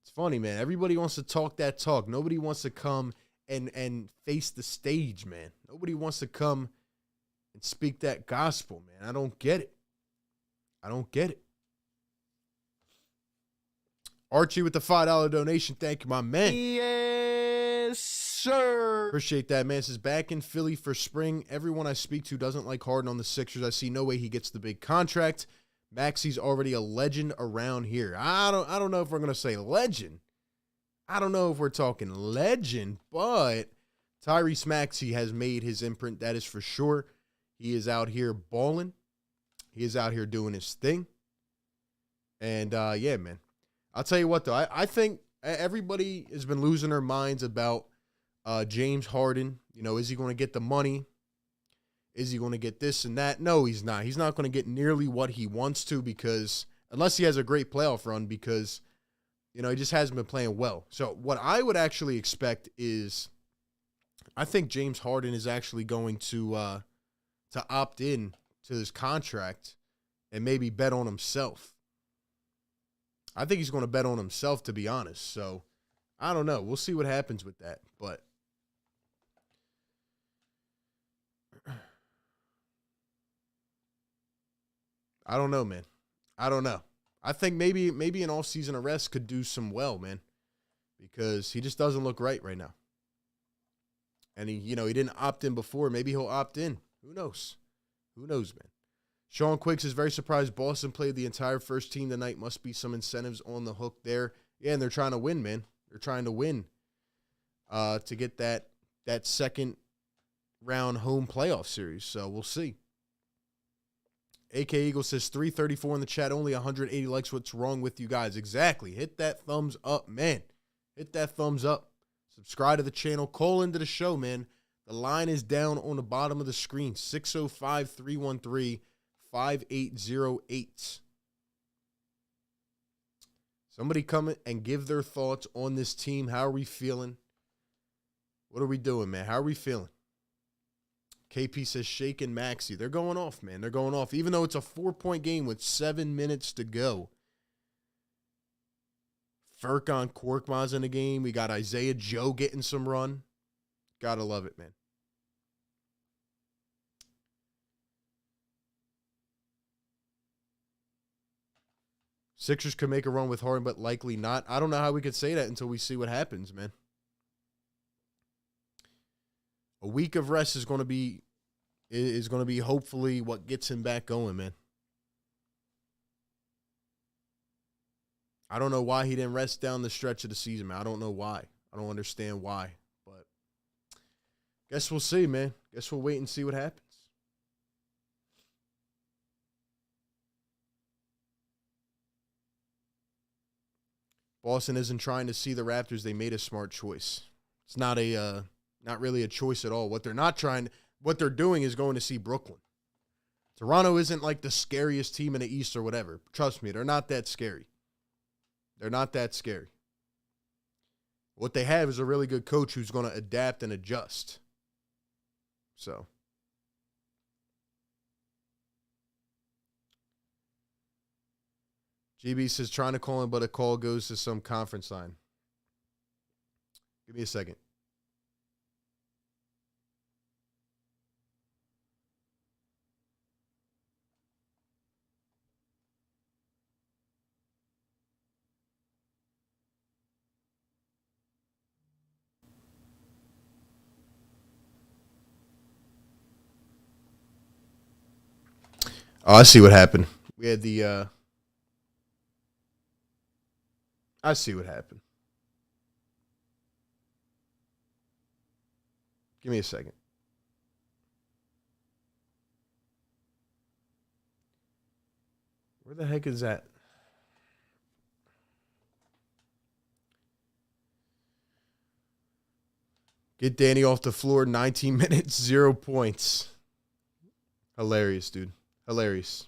It's funny, man. Everybody wants to talk that talk. Nobody wants to come and face the stage, man. Nobody wants to come and speak that gospel, man. I don't get it. I don't get it. Archie with the $5 donation. Thank you, my man. Yes, sir. Appreciate that, man. Says back in Philly for spring. Everyone I speak to doesn't like Harden on the Sixers. I see no way he gets the big contract. Maxey's already a legend around here. I don't know if we're gonna say legend. I don't know if we're talking legend, but Tyrese Maxey has made his imprint. That is for sure. He is out here balling. He is out here doing his thing. And, yeah, man. I'll tell you what, though. I think everybody has been losing their minds about James Harden. You know, is he going to get the money? Is he going to get this and that? No, he's not. He's not going to get nearly what he wants to because, unless he has a great playoff run, because, you know, he just hasn't been playing well. So what I would actually expect is I think James Harden is actually going to opt in to his contract and maybe bet on himself. I think he's going to bet on himself, to be honest. So, I don't know. We'll see what happens with that. But I don't know, man. I don't know. I think maybe an off-season arrest could do some well, man, because he just doesn't look right now. And he didn't opt in before. Maybe he'll opt in. Who knows? Who knows, man? Sean Quiggs is very surprised Boston played the entire first team tonight. Must be some incentives on the hook there. Yeah, and they're trying to win, man. They're trying to win to get that second round home playoff series. So we'll see. AK Eagle says 334 in the chat, only 180 likes. What's wrong with you guys? Exactly. Hit that thumbs up, man. Hit that thumbs up. Subscribe to the channel. Call into the show, man. The line is down on the bottom of the screen, 605-313-5808. Somebody come and give their thoughts on this team. How are we feeling? What are we doing, man? How are we feeling? KP says Shake and Maxey. They're going off, man. They're going off. Even though it's a 4-point game with 7 minutes to go. Furkan Korkmaz in the game. We got Isaiah Joe getting some run. Gotta love it, man. Sixers could make a run with Harden, but likely not. I don't know how we could say that until we see what happens, man. A week of rest is going to be hopefully what gets him back going, man. I don't know why he didn't rest down the stretch of the season, man. I don't know why. I don't understand why, but guess we'll see, man. Guess we'll wait and see what happens. Boston isn't trying to see the Raptors. They made a smart choice. It's not really a choice at all. What they're doing is going to see Brooklyn. Toronto isn't like the scariest team in the East or whatever. Trust me, they're not that scary. They're not that scary. What they have is a really good coach who's going to adapt and adjust. So. GB says trying to call him, but a call goes to some conference line. Give me a second. Oh, I see what happened. We had the I see what happened. Give me a second. Where the heck is that? Get Danny off the floor, 19 minutes, 0 points. Hilarious, dude. Hilarious.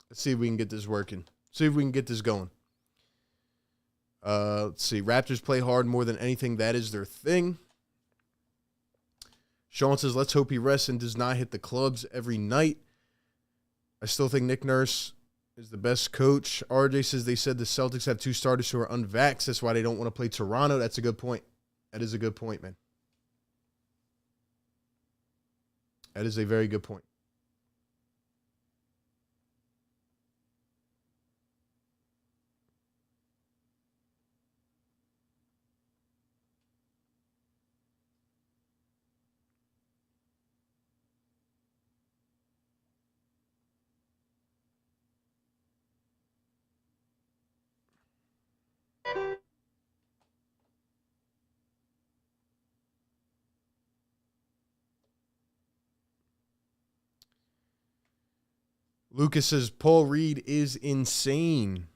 Let's see if we can get this working. See if we can get this going. Let's see. Raptors play hard more than anything. That is their thing. Sean says, let's hope he rests and does not hit the clubs every night. I still think Nick Nurse is the best coach. RJ says they said the Celtics have 2 starters who are unvaxxed. That's why they don't want to play Toronto. That's a good point. That is a good point, man. That is a very good point. Lucas says Paul Reed is insane.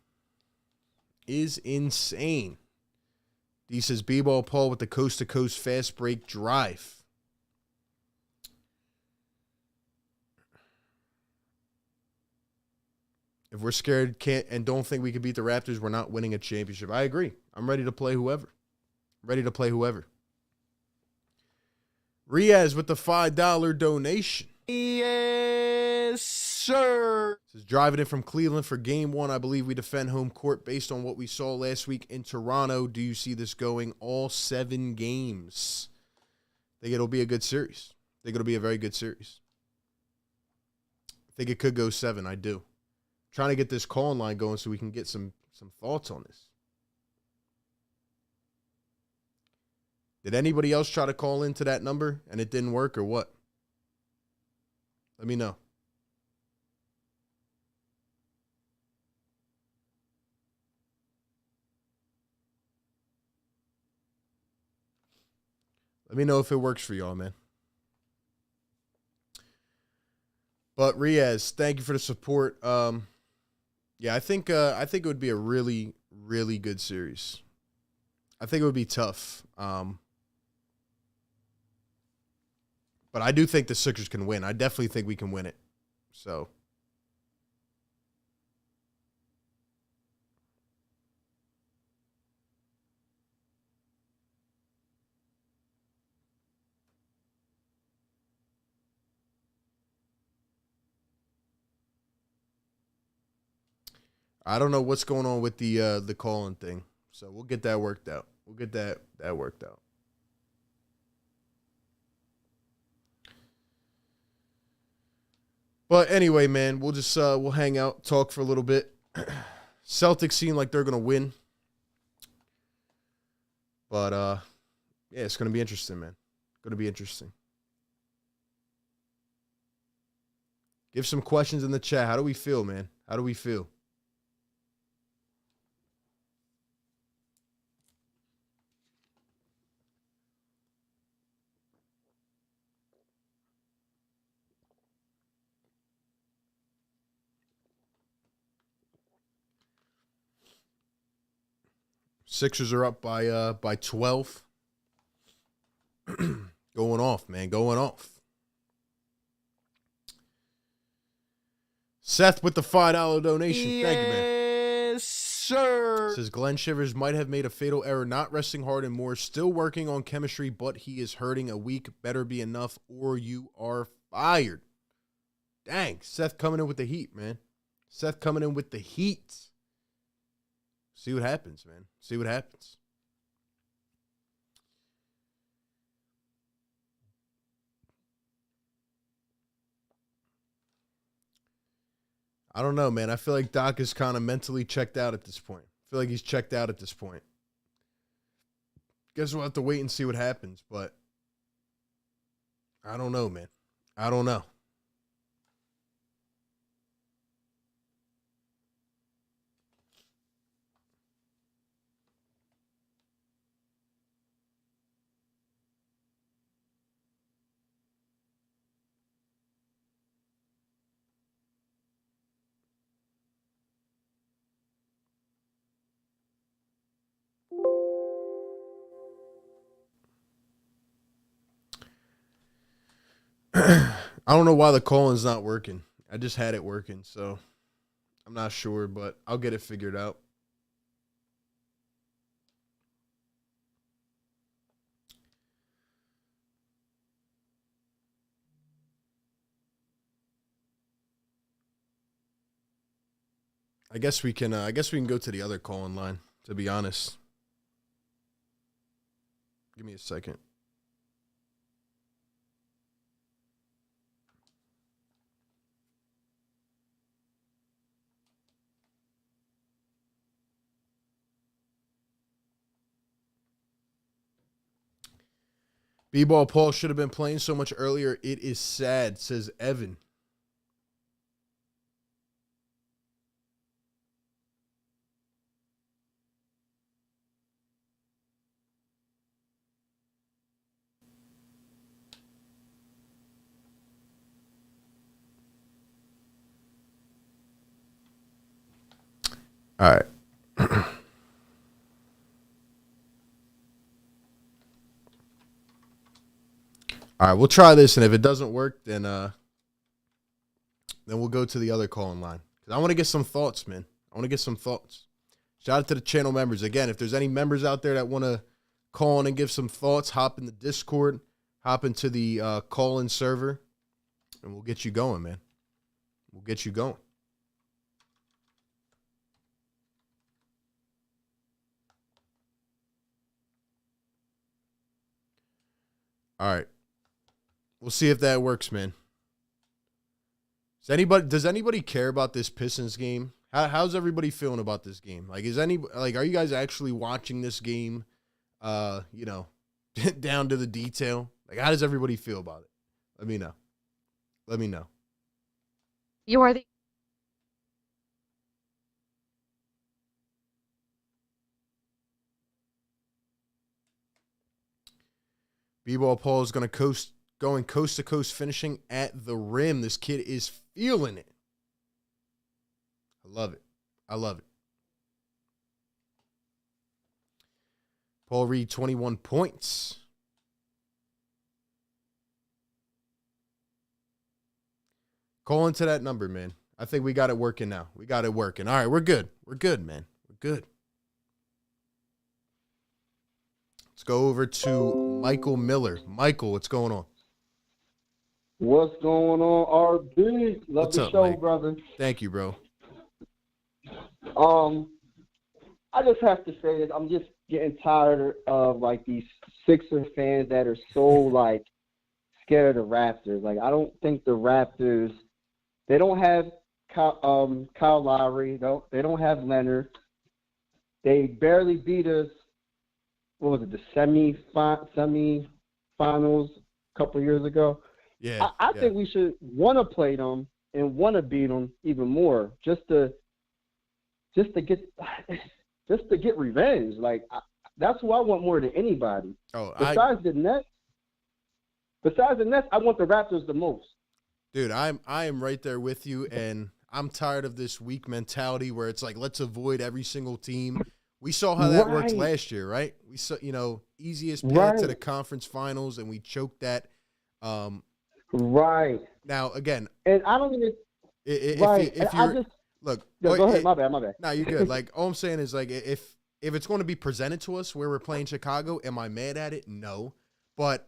Is insane. D says B-ball Paul with the coast-to-coast fast break drive. If we're scared and don't think we can beat the Raptors, we're not winning a championship. I agree. I'm ready to play whoever. Ready to play whoever. Riaz with the $5 donation. Yes, sir. Says driving in from Cleveland for game 1. I believe we defend home court based on what we saw last week in Toronto. Do you see this going all 7 games? I think it'll be a good series. I think it'll be a very good series. I think it could go 7. I do. Trying to get this call line going so we can get some thoughts on this. Did anybody else try to call into that number and it didn't work or what? Let me know. Let me know if it works for y'all, man. But Riaz, thank you for the support. Yeah, I think it would be a really, really good series. I think it would be tough. But I do think the Sixers can win. I definitely think we can win it. So I don't know what's going on with the calling thing. So we'll get that worked out. We'll get that worked out. But anyway, man, we'll just we'll hang out, talk for a little bit. Celtics seem like they're gonna win. But yeah, it's gonna be interesting, man. Gonna be interesting. Give some questions in the chat. How do we feel, man? How do we feel? Sixers are up by 12. Going off, man. Going off. Seth with the $5 donation. Thank you, man. Yes, sir. Says Glenn Shivers might have made a fatal error not resting Harden more. Still working on chemistry, but he is hurting. A week better be enough or you are fired. Dang, Seth coming in with the heat, man. Seth coming in with the heat. See what happens, man. See what happens. I don't know, man. I feel like Doc is kind of mentally checked out at this point. I feel like he's checked out at this point. Guess we'll have to wait and see what happens, but I don't know, man. I don't know. I don't know why the call-in's not working. I just had it working, so I'm not sure, but I'll get it figured out. I guess we can go to the other call-in line, to be honest. Give me a second. B-ball Paul should have been playing so much earlier. It is sad, says Evan. All right. All right, we'll try this, and if it doesn't work, then we'll go to the other call-in line. Because I want to get some thoughts, man. I want to get some thoughts. Shout out to the channel members. Again, if there's any members out there that want to call in and give some thoughts, hop in the Discord, hop into the call-in server, and we'll get you going, man. We'll get you going. All right. We'll see if that works, man. Does anybody care about this Pistons game? How's everybody feeling about this game? Like, are you guys actually watching this game? Down to the detail. Like, how does everybody feel about it? Let me know. Let me know. You are the B-Ball Paul is going coast to coast, finishing at the rim. This kid is feeling it. I love it. I love it. Paul Reed, 21 points. Call into that number, man. I think we got it working now. We got it working. All right, we're good. We're good, man. We're good. Let's go over to Michael Miller. Michael, what's going on? What's going on, RB? Love What's the up, show, Mike? brother. Thank you, bro. I just have to say this. I'm just getting tired of like these Sixer fans that are so like scared of the Raptors. Like I don't think the Raptors. They don't have Kyle Lowry. They don't have Leonard. They barely beat us. What was it? The semifinals a couple of years ago. Yeah. I think we should want to play them and want to beat them even more, just to get revenge. Like that's who I want more than anybody. Oh, besides the Nets, I want the Raptors the most. Dude, I am right there with you, and I'm tired of this weak mentality where it's like, let's avoid every single team. We saw how that worked last year, right? We saw, easiest path to the conference finals, and we choked that. Right. Now, again, and I don't even. If you're look, go ahead. My bad. No, you're good. Like all I'm saying is like if it's going to be presented to us where we're playing Chicago, am I mad at it? No, but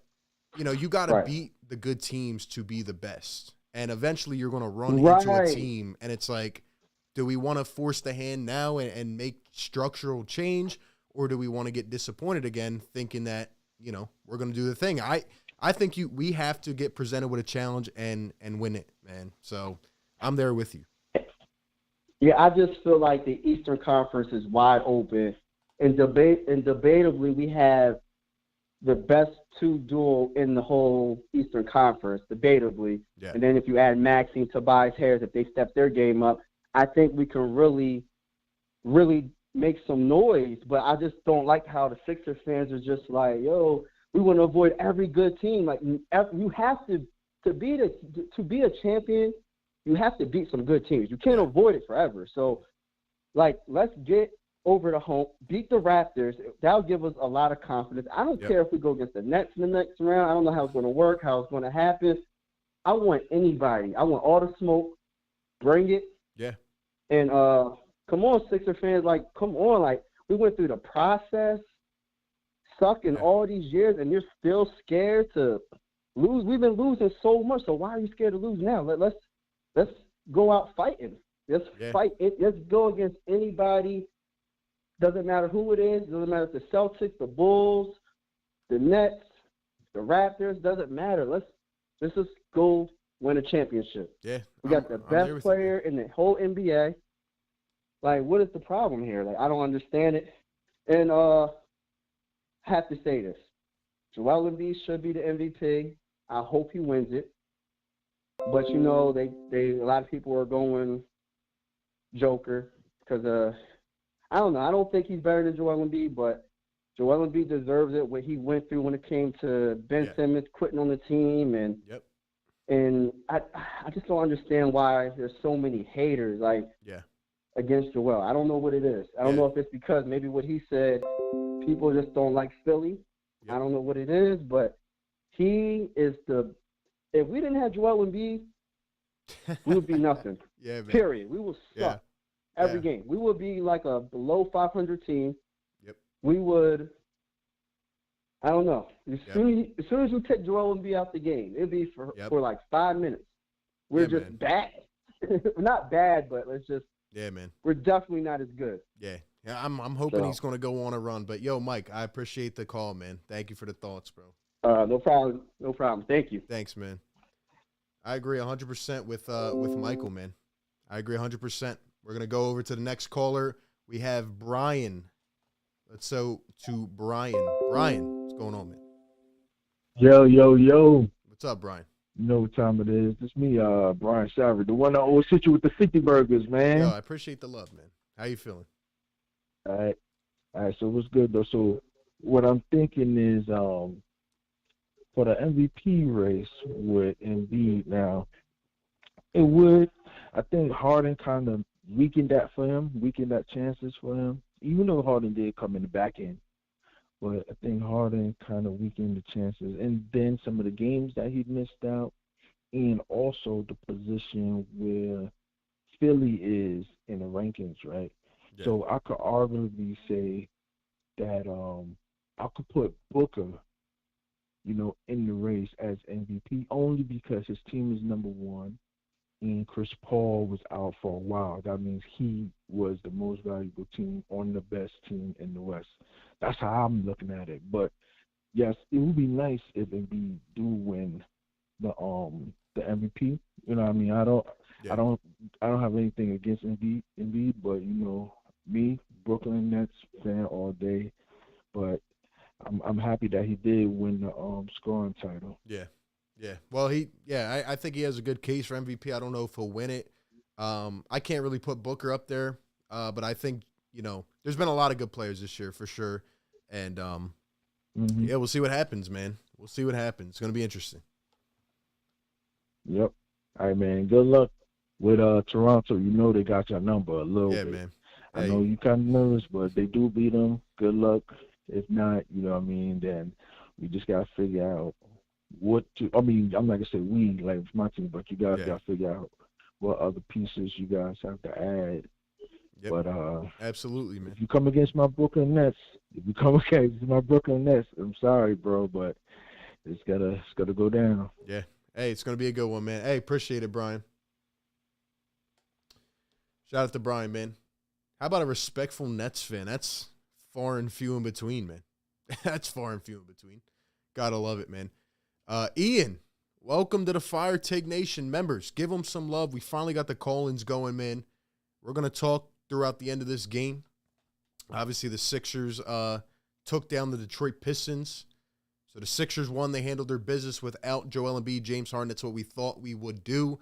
you got to beat the good teams to be the best, and eventually you're going to run into a team, and it's like, do we want to force the hand now and make structural change, or do we want to get disappointed again, thinking that we're going to do the thing? I think we have to get presented with a challenge and win it, man. So I'm there with you. Yeah, I just feel like the Eastern Conference is wide open, and debatably we have the best two duo in the whole Eastern Conference, debatably. Yeah. And then if you add Maxey and Tobias Harris, if they step their game up, I think we can really, really make some noise. But I just don't like how the Sixers fans are just like, yo, we want to avoid every good team. Like you have to be a champion. You have to beat some good teams. You can't avoid it forever. So, like, let's get over the hump, beat the Raptors. That'll give us a lot of confidence. I don't care if we go against the Nets in the next round. I don't know how it's going to work, how it's going to happen. I want anybody. I want all the smoke. Bring it. Yeah. And come on, Sixer fans. Like, come on. Like, we went through the process, sucking all these years, and you're still scared to lose. We've been losing so much, so why are you scared to lose now? Let's go out fighting. Let's fight it. Let's go against anybody. Doesn't matter who it is. Doesn't matter if the Celtics, the Bulls, the Nets, the Raptors. Doesn't matter. Let's just go win a championship. Yeah, we got the best player in the whole NBA. Like, what is the problem here? Like, I don't understand it. And I have to say this: Joel Embiid should be the MVP. I hope he wins it. But a lot of people are going Joker because I don't know. I don't think he's better than Joel Embiid, but Joel Embiid deserves it. What he went through when it came to Ben Simmons quitting on the team, and I just don't understand why there's so many haters against Joel. I don't know what it is. I don't know if it's because maybe what he said, people just don't like Philly. I don't know what it is, but he is the. If we didn't have Joel Embiid, we would be nothing. Man. Period. We will suck every game. We would be like a below 500 team. Yep. We would. I don't know. As soon as you take Joel Embiid out the game, it'd be for like 5 minutes. We're just bad. We're not bad, but let's just. Yeah, man. We're definitely not as good. Yeah. I'm hoping he's going to go on a run. But yo, Mike, I appreciate the call, man. Thank you for the thoughts, bro. No problem. No problem. Thank you. Thanks, man. I agree 100% with Michael, man. I agree 100%. We're gonna go over to the next caller. We have Brian. Let's go to Brian. Brian, what's going on, man? Yo. What's up, Brian? You know what time it is. It's me, Brian Savard, the one that always hit you with the 50 burgers, man. Yo, I appreciate the love, man. How you feeling? All right. So what's good, though? So what I'm thinking is for the MVP race with Embiid now, it would. I think Harden kind of weakened that for him, weakened that chances for him. Even though Harden did come in the back end, but I think Harden kind of weakened the chances. And then some of the games that he missed out, and also the position where Philly is in the rankings, right? Yeah. So I could arguably say that I could put Booker, in the race as MVP only because his team is number one and Chris Paul was out for a while. That means he was the most valuable team on the best team in the West. That's how I'm looking at it. But yes, it would be nice if Embiid do win the MVP. You know what I mean? Yeah. I don't have anything against Embiid, but me, Brooklyn Nets fan all day. But I'm happy that he did win the scoring title. Yeah. Yeah. Well, I think he has a good case for MVP. I don't know if he'll win it. I can't really put Booker up there, but I think, there's been a lot of good players this year for sure. And, yeah, we'll see what happens, man. We'll see what happens. It's going to be interesting. Yep. All right, man. Good luck with Toronto. They got your number a little bit. Man. I know you kind of nervous, but if they do beat them, good luck. If not, then we just got to figure out what to – I'm not going to say we, like it's my team, but you guys got to figure out what other pieces you guys have to add. Yep. But absolutely, man. if you come against my Brooklyn Nets, I'm sorry, bro, but it's gotta go down. Yeah. Hey, it's going to be a good one, man. Hey, appreciate it, Brian. Shout out to Brian, man. How about a respectful Nets fan? That's far and few in between, man. That's far and few in between. Gotta love it, man. Ian, welcome to the Fire Take Nation members. Give them some love. We finally got the call-ins going, man. We're going to talk throughout the end of this game. Obviously, the Sixers took down the Detroit Pistons. So the Sixers won. They handled their business without Joel Embiid, James Harden. That's what we thought we would do.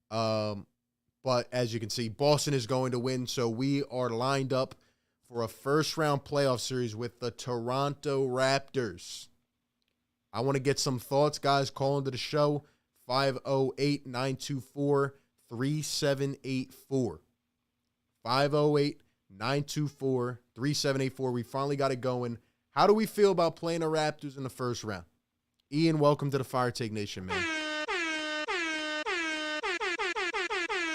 But as you can see, Boston is going to win. So we are lined up for a first-round playoff series with the Toronto Raptors. I want to get some thoughts, guys. Call into the show, 508-924-3784. 508-924-3784. We finally got it going. How do we feel about playing the Raptors in the first round? Ian, welcome to the Fire Take Nation, man.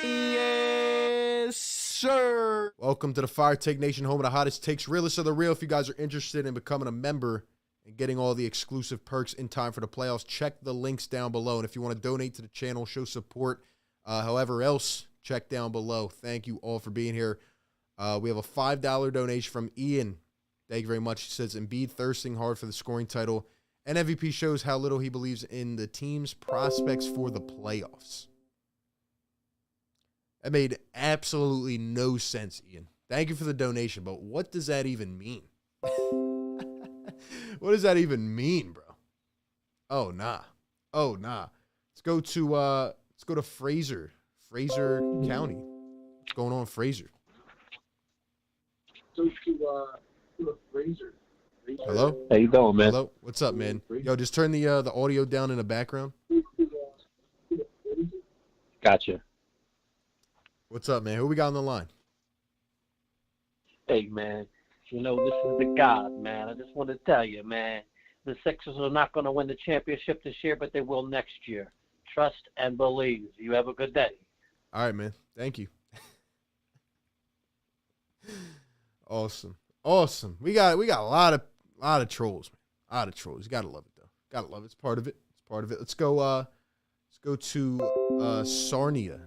Yes, sir. Welcome to the Fire Take Nation, home of the hottest takes, realest of the real. If you guys are interested in becoming a member and getting all the exclusive perks in time for the playoffs, check the links down below. And if you want to donate to the channel, show support, however else, check down below. Thank you all for being here. We have a $5 donation from Ian. Thank you very much. He says, Embiid thirsting hard for the scoring title, and MVP shows how little he believes in the team's prospects for the playoffs. That made absolutely no sense, Ian. Thank you for the donation, but what does that even mean? What does that even mean, bro? Oh, nah. Let's go to Fraser County. What's going on, Fraser? Hello? How you doing, man? Hello? What's up, man? Yo, just turn the audio down in the background. Gotcha. What's up, man? Who we got on the line? Hey, man. This is the God, man. I just want to tell you, man, the Sixers are not going to win the championship this year, but they will next year. Trust and believe. You have a good day. All right, man. Thank you. Awesome. We got a lot of trolls, man. A lot of trolls. You gotta love it though. Gotta love it. It's part of it. Let's go to Sarnia.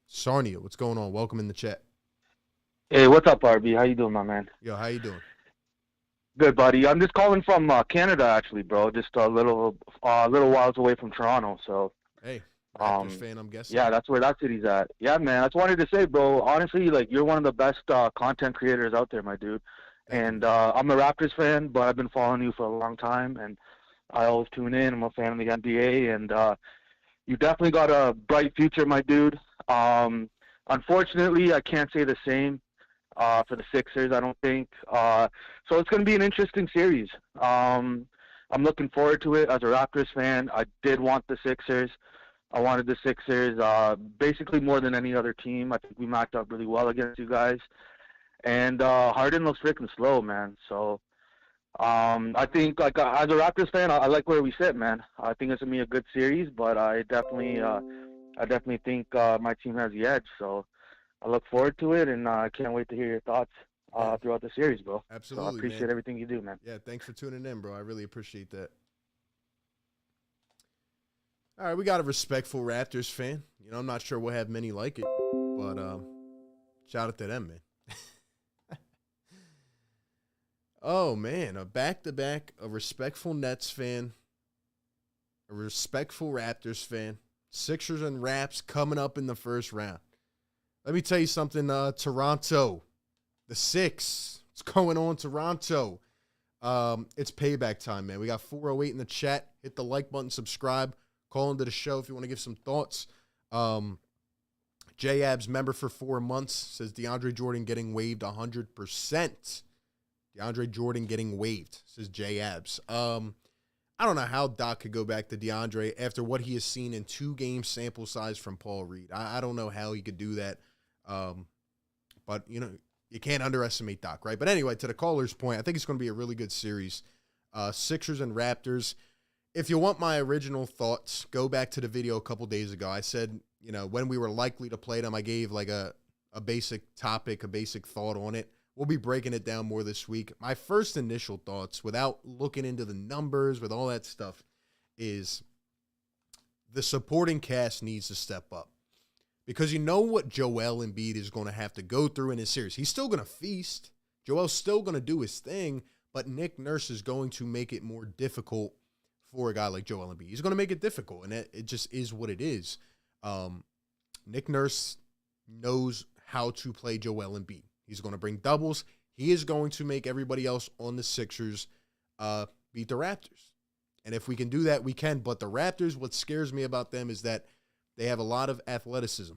Sarnia, what's going on? Welcome in the chat. Hey, what's up, RB? How you doing, my man? Yo, how you doing? Good, buddy. I'm just calling from Canada, actually, bro. Just a little whiles away from Toronto. So, hey, Raptors fan, I'm guessing. Yeah, that's where that city's at. Yeah, man. I just wanted to say, bro. Honestly, you're one of the best content creators out there, my dude. And I'm a Raptors fan, but I've been following you for a long time, and I always tune in. I'm a fan of the NBA, and you definitely got a bright future, my dude. Unfortunately, I can't say the same for the Sixers, I don't think. So it's going to be an interesting series. I'm looking forward to it as a Raptors fan. I did want the Sixers. I wanted the Sixers basically more than any other team. I think we matched up really well against you guys. And Harden looks freaking slow, man. So I think, like, as a Raptors fan, I like where we sit, man. I think it's gonna be a good series, but I definitely think my team has the edge. So I look forward to it, and I can't wait to hear your thoughts throughout the series, bro. Absolutely, so I appreciate man. everything you do, man. Yeah, thanks for tuning in, bro. I really appreciate that. All right, we got a respectful Raptors fan. You know, I'm not sure we'll have many like it, but shout out to them, man. Oh, man, a back-to-back, a respectful Nets fan, a respectful Raptors fan, Sixers and Raps coming up in the first round. Let me tell you something, Toronto, the Six, what's going on, Toronto? It's payback time, man. We got 408 in the chat. Hit the like button, subscribe, call into the show if you want to give some thoughts. J-Abs member for 4 months says DeAndre Jordan getting waived 100%. DeAndre Jordan getting waived, says J-Abs. I don't know how Doc could go back to DeAndre after what he has seen in 2-game sample size from Paul Reed. I don't know how he could do that. But, you know, you can't underestimate Doc, right? But anyway, to the caller's point, I think it's going to be a really good series. Sixers and Raptors. If you want my original thoughts, go back to the video a couple days ago. I said, you know, when we were likely to play them, I gave like a basic topic, a basic thought on it. We'll be breaking it down more this week. My first initial thoughts, without looking into the numbers, with all that stuff, is the supporting cast needs to step up. Because you know what Joel Embiid is going to have to go through in his series. He's still going to feast. Joel's still going to do his thing, but Nick Nurse is going to make it more difficult for a guy like Joel Embiid. He's going to make it difficult, and it just is what it is. Nick Nurse knows how to play Joel Embiid. He's going to bring doubles. He is going to make everybody else on the Sixers beat the Raptors. And if we can do that, we can. But the Raptors, what scares me about them is that they have a lot of athleticism.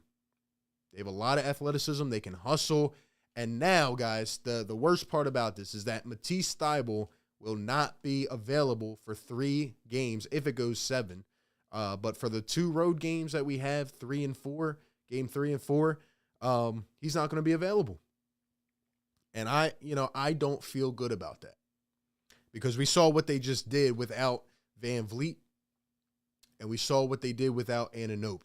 They have a lot of athleticism. They can hustle. And now, guys, the worst part about this is that Matisse Thybulle will not be available for 3 games if it goes 7. But for the 2 road games that we have, 3 and 4, game 3 and 4, he's not going to be available. And I don't feel good about that because we saw what they just did without Van Vliet, and we saw what they did without Anunoby.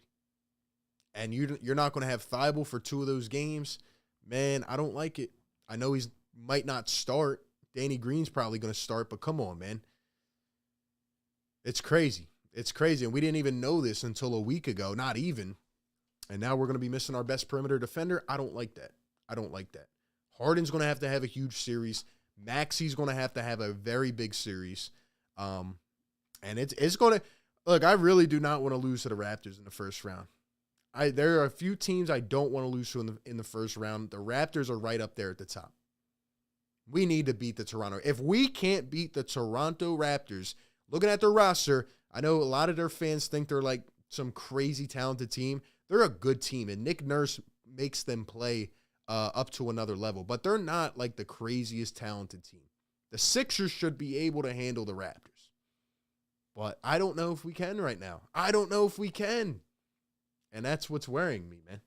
And you're not going to have Thybulle for 2 of those games. Man, I don't like it. I know he might not start. Danny Green's probably going to start, but come on, man. It's crazy. It's crazy, and we didn't even know this until a week ago, not even. And now we're going to be missing our best perimeter defender. I don't like that. I don't like that. Harden's going to have a huge series. Maxi's going to have a very big series. And it's going to – look, I really do not want to lose to the Raptors in the first round. There are a few teams I don't want to lose to in the first round. The Raptors are right up there at the top. We need to beat the Toronto. If we can't beat the Toronto Raptors, looking at their roster, I know a lot of their fans think they're like some crazy talented team. They're a good team, and Nick Nurse makes them play up to another level. But they're not like the craziest talented team. The Sixers should be able to handle the Raptors. But I don't know if we can right now. I don't know if we can. And that's what's worrying me, man.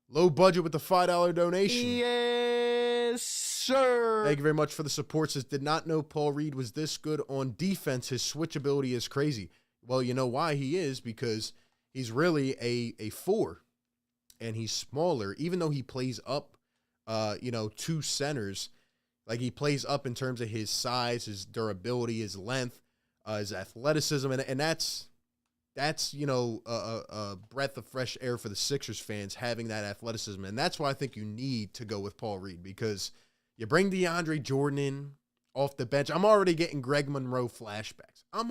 Low budget with the $5 donation. Yes, sir. Thank you very much for the support. Says, did not know Paul Reed was this good on defense. His switchability is crazy. Well, you know why he is, because he's really a 4. And he's smaller, even though he plays up, 2 centers. Like, he plays up in terms of his size, his durability, his length, his athleticism. And that's a breath of fresh air for the Sixers fans, having that athleticism. And that's why I think you need to go with Paul Reed, because you bring DeAndre Jordan in off the bench. I'm already getting Greg Monroe flashbacks. Man.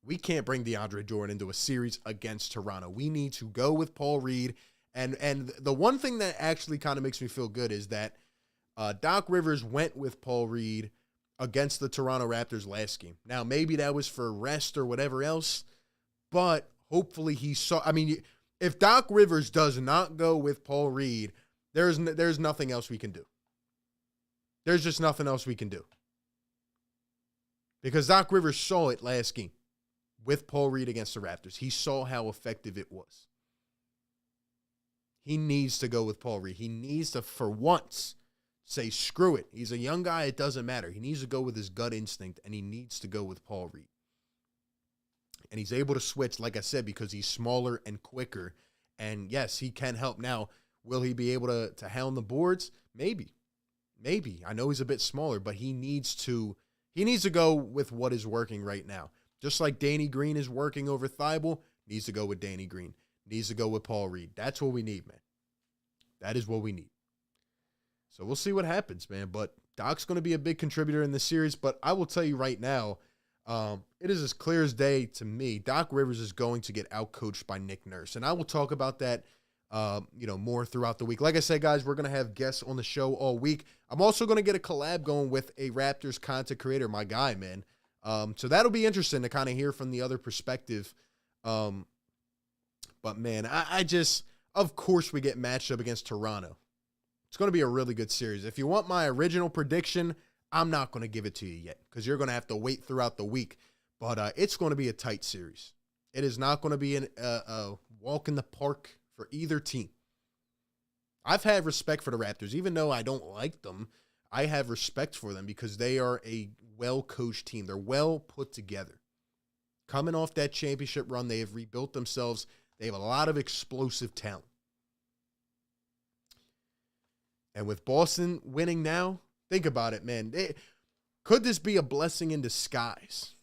We can't bring DeAndre Jordan into a series against Toronto. We need to go with Paul Reed. And the one thing that actually kind of makes me feel good is that Doc Rivers went with Paul Reed against the Toronto Raptors last game. Now, maybe that was for rest or whatever else, but hopefully he saw. I mean, if Doc Rivers does not go with Paul Reed, There's nothing else we can do. There's just nothing else we can do. Because Doc Rivers saw it last game with Paul Reed against the Raptors. He saw how effective it was. He needs to go with Paul Reed. He needs to, for once, say, screw it. He's a young guy. It doesn't matter. He needs to go with his gut instinct, and he needs to go with Paul Reed. And he's able to switch, like I said, because he's smaller and quicker. And, yes, he can help. Now, will he be able to hound the boards? Maybe. Maybe. I know he's a bit smaller, but he needs to go with what is working right now. Just like Danny Green is working over Thibault, needs to go with Danny Green. Needs to go with Paul Reed. That's what we need, man. That is what we need. So we'll see what happens, man. But Doc's going to be a big contributor in this series. But I will tell you right now, it is as clear as day to me. Doc Rivers is going to get outcoached by Nick Nurse. And I will talk about that more throughout the week. Like I said, guys, we're going to have guests on the show all week. I'm also going to get a collab going with a Raptors content creator, my guy, man. So that'll be interesting to kind of hear from the other perspective. But, man, I just, of course, we get matched up against Toronto. It's going to be a really good series. If you want my original prediction, I'm not going to give it to you yet because you're going to have to wait throughout the week. But it's going to be a tight series. It is not going to be a walk in the park for either team. I've had respect for the Raptors. Even though I don't like them, I have respect for them because they are a well-coached team. They're well put together. Coming off that championship run, they have rebuilt themselves. They have a lot of explosive talent. And with Boston winning now, think about it, man. Could this be a blessing in disguise?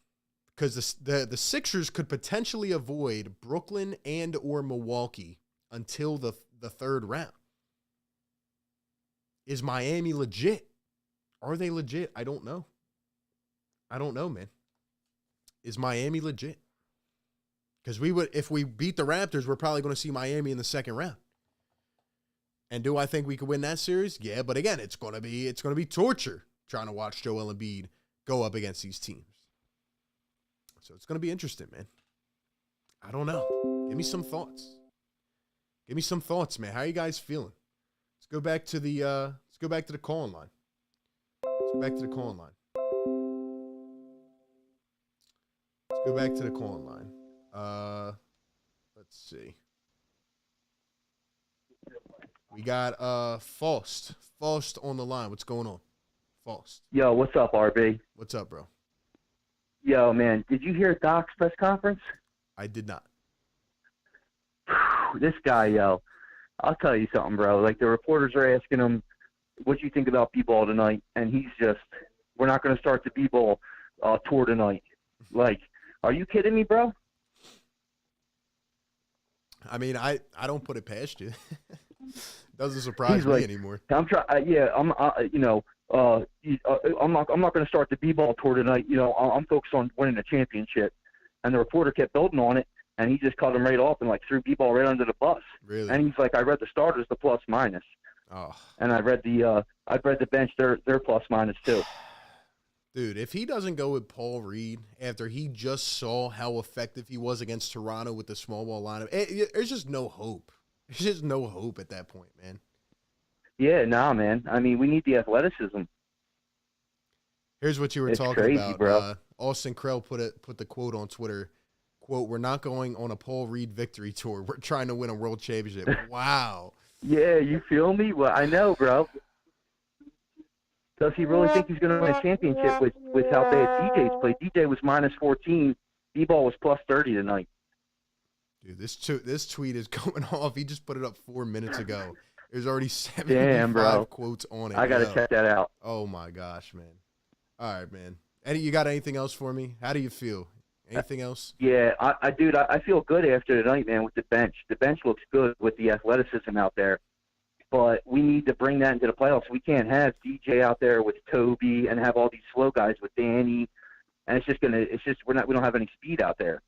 Because the Sixers could potentially avoid Brooklyn and or Milwaukee until the third round. Is Miami legit? Are they legit? I don't know. I don't know, man. Is Miami legit? Because if we beat the Raptors, we're probably going to see Miami in the second round. And do I think we could win that series? Yeah, but again, it's going to be torture trying to watch Joel Embiid go up against these teams. So it's going to be interesting, man. I don't know. Give me some thoughts. Give me some thoughts, man. How are you guys feeling? Let's go back to the call-in line. Let's go back to the call-in line. Let's go back to the call-in line. Let's see. We got Faust. Faust on the line. What's going on? Faust. Yo, what's up, RB? What's up, bro? Yo, man, did you hear Doc's press conference? I did not. This guy, yo, I'll tell you something, bro. Like, the reporters are asking him, what do you think about B-ball tonight? And he's just, we're not going to start the B-ball tour tonight. Like, are you kidding me, bro? I mean, I don't put it past you. Doesn't surprise me anymore. I'm not going to start the B-ball tour tonight. You know, I'm focused on winning a championship. And the reporter kept building on it, and he just cut him right off and like threw B-ball right under the bus. Really? And he's like, I read the starters, the plus minus. Oh. And I read the bench, their plus minus too. Dude, if he doesn't go with Paul Reed after he just saw how effective he was against Toronto with the small ball lineup, there's just no hope. There's just no hope at that point, man. Yeah, nah, man. I mean, we need the athleticism. Here's what you were talking crazy, about. bro. Austin Krell put the quote on Twitter. Quote, we're not going on a Paul Reed victory tour. We're trying to win a world championship. Wow. Yeah, you feel me? Well, I know, bro. Does he really think he's going to win a championship with how bad DJ's played? DJ was minus 14. B-ball was plus 30 tonight. Dude, this tweet is going off. He just put it up 4 minutes ago. There's already 75 quotes on it. I got to check that out. Oh, my gosh, man. All right, man. Eddie, you got anything else for me? How do you feel? Anything else? Yeah, I feel good after tonight, man, with the bench. The bench looks good with the athleticism out there. But we need to bring that into the playoffs. We can't have DJ out there with Toby and have all these slow guys with Danny. And we don't have any speed out there.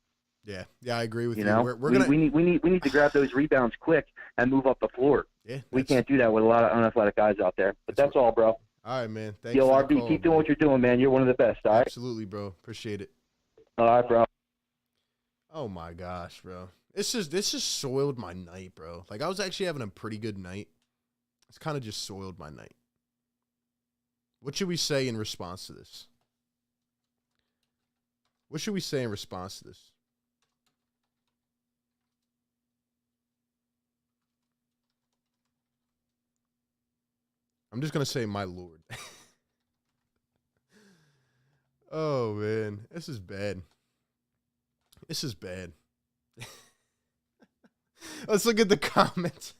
Yeah, I agree with you. Know? We need to grab those rebounds quick and move up the floor. Yeah, we can't do that with a lot of unathletic guys out there. But that's all, bro. All right, man. Thanks. Yo, RB, keep doing what you're doing, man. You're one of the best. All right. Absolutely, bro. Appreciate it. All right, bro. Oh my gosh, bro. This just soiled my night, bro. Like I was actually having a pretty good night. It's kind of just soiled my night. What should we say in response to this? What should we say in response to this? I'm just going to say, my Lord. Oh, man. This is bad. This is bad. Let's look at the comments.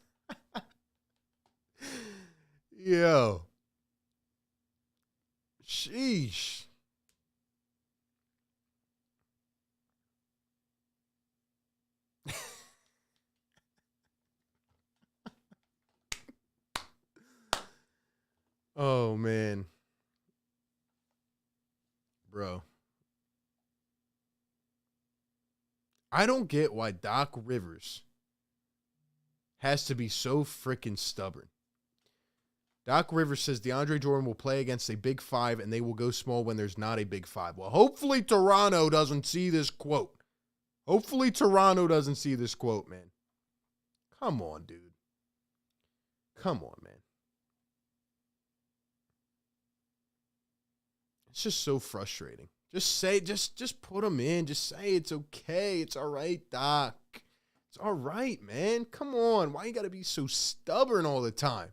Yo. Sheesh. Oh, man. Bro. I don't get why Doc Rivers has to be so freaking stubborn. Doc Rivers says DeAndre Jordan will play against a big five and they will go small when there's not a big five. Well, hopefully Toronto doesn't see this quote. Hopefully Toronto doesn't see this quote, man. Come on, dude. Come on, man. It's just so frustrating. Just say, just put him in. Just say it's okay. It's all right, Doc. It's all right, man. Come on. Why you got to be so stubborn all the time?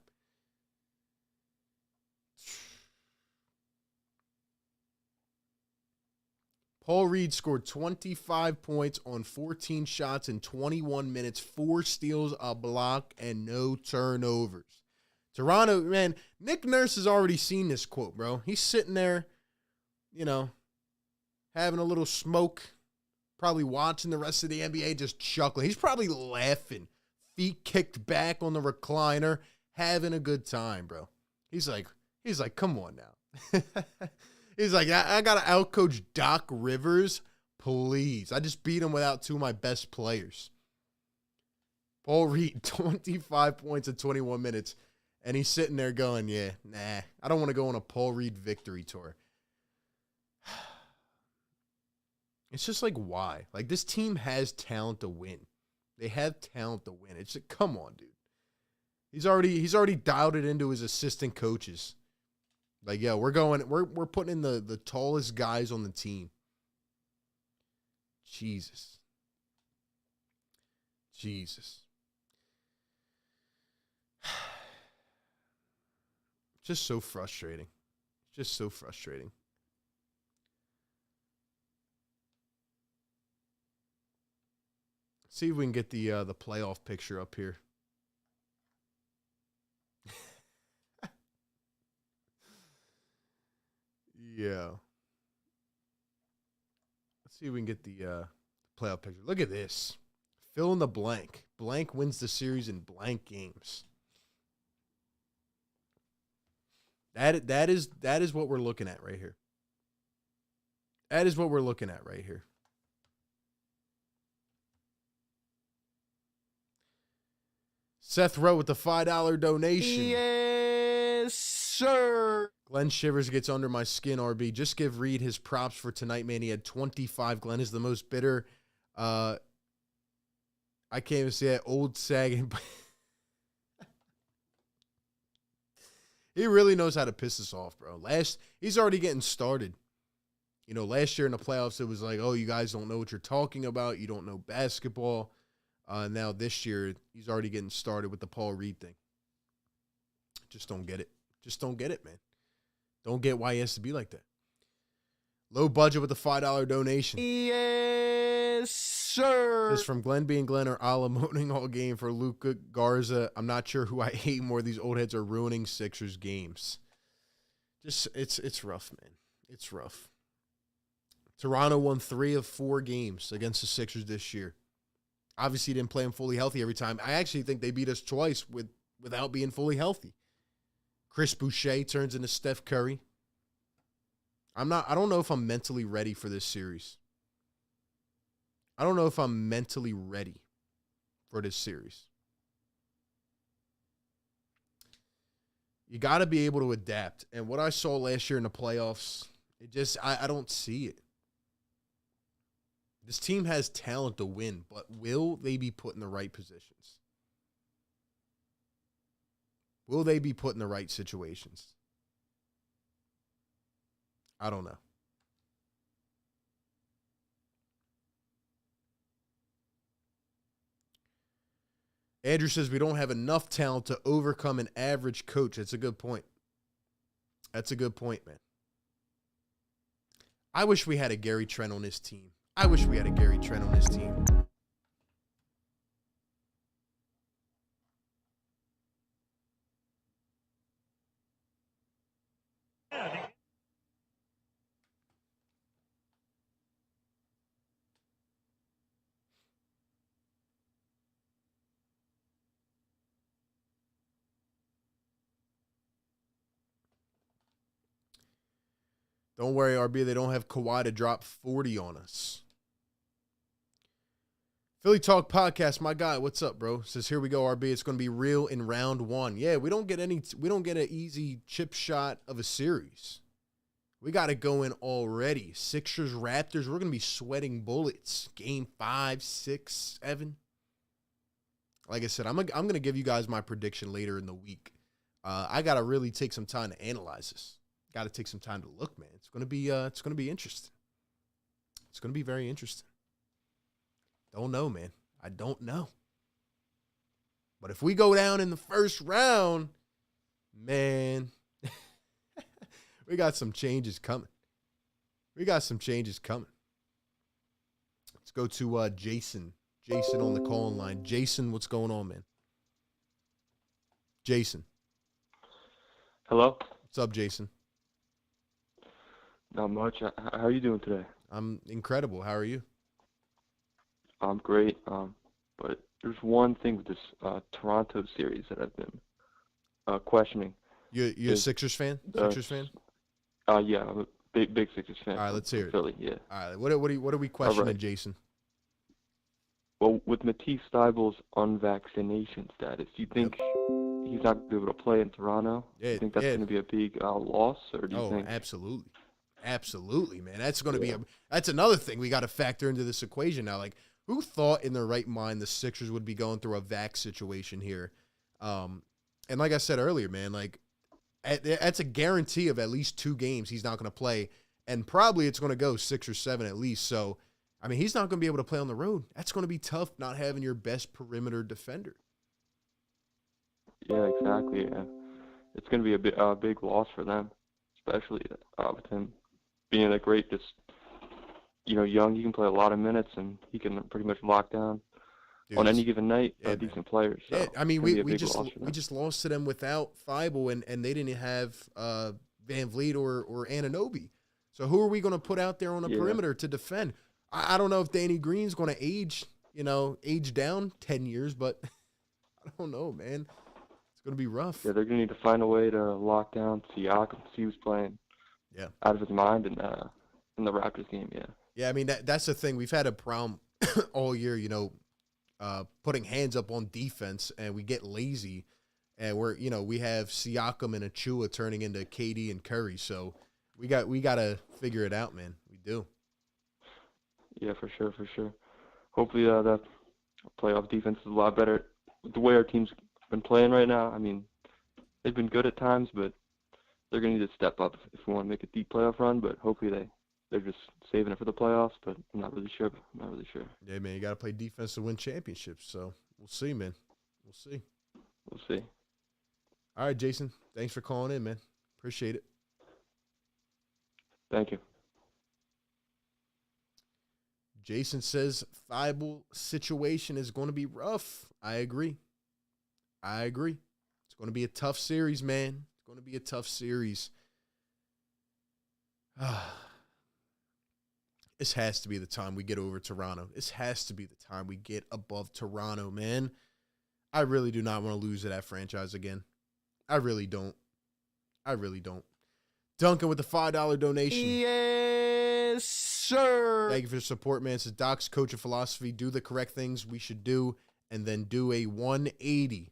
Paul Reed scored 25 points on 14 shots in 21 minutes, 4 steals, a block, and no turnovers. Toronto, man, Nick Nurse has already seen this quote, bro. He's sitting there, you know, having a little smoke, probably watching the rest of the NBA, just chuckling. He's probably laughing, feet kicked back on the recliner, having a good time, bro. He's like, come on now. He's like, I got to outcoach Doc Rivers, please. I just beat him without 2 of my best players. Paul Reed, 25 points in 21 minutes, and he's sitting there going, yeah, nah, I don't want to go on a Paul Reed victory tour. It's just like, why? Like, this team has talent to win. They have talent to win. It's like, come on, dude. He's already dialed it into his assistant coaches. Like, yo, we're putting in the tallest guys on the team. Jesus. Just so frustrating. Just so frustrating. See if we can get the playoff picture up here. Yeah. Let's see if we can get the playoff picture. Look at this. Fill in the blank. Blank wins the series in blank games. That is what we're looking at right here. That is what we're looking at right here. Seth Rowe with the $5 donation. Yes, sir. Glenn Shivers gets under my skin, RB. Just give Reed his props for tonight, man. He had 25. Glenn is the most bitter. I can't even say that. Old sagging. He really knows how to piss us off, bro. He's already getting started. You know, last year in the playoffs, it was like, oh, you guys don't know what you're talking about. You don't know basketball. Now this year, he's already getting started with the Paul Reed thing. Just don't get it. Just don't get it, man. Don't get why he has to be like that. Low budget with the $5 donation. Yes, sir. This is from Glenn B. and Glenn are alamoting all game for Luka Garza. I'm not sure who I hate more. These old heads are ruining Sixers games. Just it's rough, man. It's rough. Toronto won 3 of 4 games against the Sixers this year. Obviously, didn't play them fully healthy every time. I actually think they beat us twice without being fully healthy. Chris Boucher turns into Steph Curry. I don't know if I'm mentally ready for this series. I don't know if I'm mentally ready for this series. You got to be able to adapt. And what I saw last year in the playoffs, I don't see it. This team has talent to win, but will they be put in the right positions? Will they be put in the right situations? I don't know. Andrew says we don't have enough talent to overcome an average coach. That's a good point. That's a good point, man. I wish we had a Gary Trent on this team. I wish we had a Gary Trent on this team. Don't worry, RB. They don't have Kawhi to drop 40 on us. Philly Talk Podcast, my guy, what's up, bro? Says here we go, RB. It's going to be real in round one. Yeah, we don't get an easy chip shot of a series. We got it going already. Sixers, Raptors. We're going to be sweating bullets. Game 5, 6, 7. Like I said, I'm going to give you guys my prediction later in the week. I got to really take some time to analyze this. Got to take some time to look, man. It's going to be interesting. It's going to be very interesting. Don't know, man. I don't know. But if we go down in the first round, man, we got some changes coming. Let's go to Jason. Jason on the call line. Jason, what's going on, man? Jason. Hello? What's up, Jason? Not much. How are you doing today? I'm incredible. How are you? I'm great. But there's one thing with this Toronto series that I've been questioning. You a Sixers fan? Sixers fan? Yeah, I'm a big Sixers fan. All right, let's hear it. Philly, yeah. All right, what are we questioning, right. Jason? Well, with Matisse Thybulle's unvaccination status, do you think he's not going to be able to play in Toronto? Do you think that's going to be a big loss, or do you think? Absolutely. Absolutely, man. That's going to be that's another thing we got to factor into this equation now. Like, who thought in their right mind the Sixers would be going through a vax situation here? And like I said earlier, man, like that's a guarantee of at least 2 games he's not going to play, and probably it's going to go 6 or 7 at least. So, I mean, he's not going to be able to play on the road. That's going to be tough not having your best perimeter defender. Yeah, exactly. Yeah. It's going to be a big loss for them, especially with him being a great, young. He can play a lot of minutes, and he can pretty much lock down on any given night a decent player. So yeah, I mean, we just lost to them without Thibault, and they didn't have Van Vliet or Anunoby. So who are we going to put out there on the perimeter to defend? I don't know if Danny Green's going to age down 10 years, but I don't know, man. It's going to be rough. Yeah, they're going to need to find a way to lock down Siakam. He was playing out of his mind in the Raptors game, Yeah, I mean, that's the thing. We've had a problem all year, putting hands up on defense, and we get lazy, and we have Siakam and Achua turning into KD and Curry. So we got to figure it out, man. We do. Yeah, for sure. Hopefully that playoff defense is a lot better. The way our team's been playing right now, I mean, they've been good at times, but they're going to need to step up if we want to make a deep playoff run. But hopefully they're just saving it for the playoffs. But I'm not really sure. Yeah, man, you got to play defense to win championships. So we'll see, man. We'll see. All right, Jason. Thanks for calling in, man. Appreciate it. Thank you. Jason says Thibault situation is going to be rough. I agree. It's going to be a tough series, man. It's going to be a tough series. This has to be the time we get over Toronto. This has to be the time we get above Toronto, man. I really do not want to lose to that franchise again. I really don't. Duncan with the $5 donation. Yes, sir. Thank you for the support, man. It says Doc's coach of philosophy, do the correct things we should do, and then do a 180.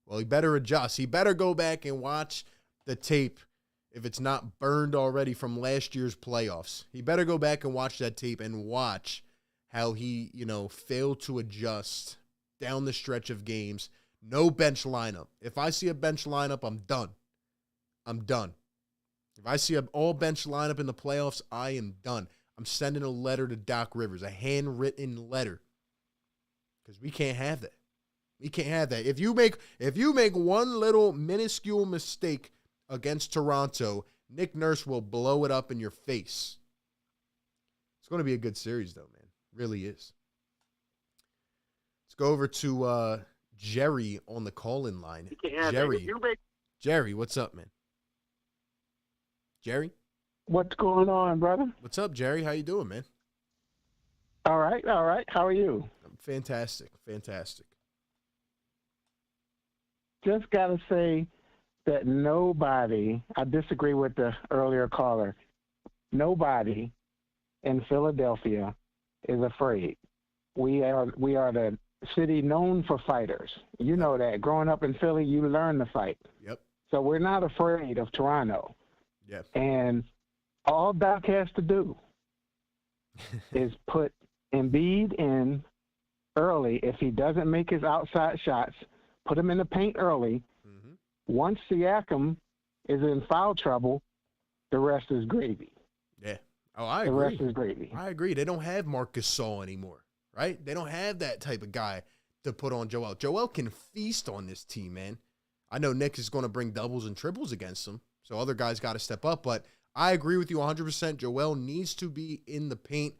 Well, he better adjust. He better go back and watch the tape if it's not burned already from last year's playoffs. He better go back and watch that tape and watch how he, failed to adjust down the stretch of games, No bench lineup. If I see a bench lineup, I'm done. I'm done. If I see an all-bench lineup in the playoffs, I am done. I'm sending a letter to Doc Rivers, a handwritten letter, because we can't have that. We can't have that. If you make one little minuscule mistake against Toronto, Nick Nurse will blow it up in your face. It's going to be a good series, though, man. Really is. Let's go over to Jerry on the call-in line. Jerry, what's up, man? Jerry? What's going on, brother? What's up, Jerry? How you doing, man? All right. How are you? I'm fantastic. Just got to say that nobody, I disagree with the earlier caller, nobody in Philadelphia is afraid. We are the city known for fighters. You know that. Growing up in Philly, you learn to fight. Yep. So we're not afraid of Toronto. Yep. And all Doc has to do is put Embiid in early. If he doesn't make his outside shots, put him in the paint early. Mm-hmm. Once Siakam is in foul trouble, the rest is gravy. Yeah. Oh, I agree. The rest is gravy. I agree. They don't have Marcus Gasol anymore, right? They don't have that type of guy to put on Joel. Joel can feast on this team, man. I know Nick is going to bring doubles and triples against him, so other guys got to step up, but I agree with you 100%. Joel needs to be in the paint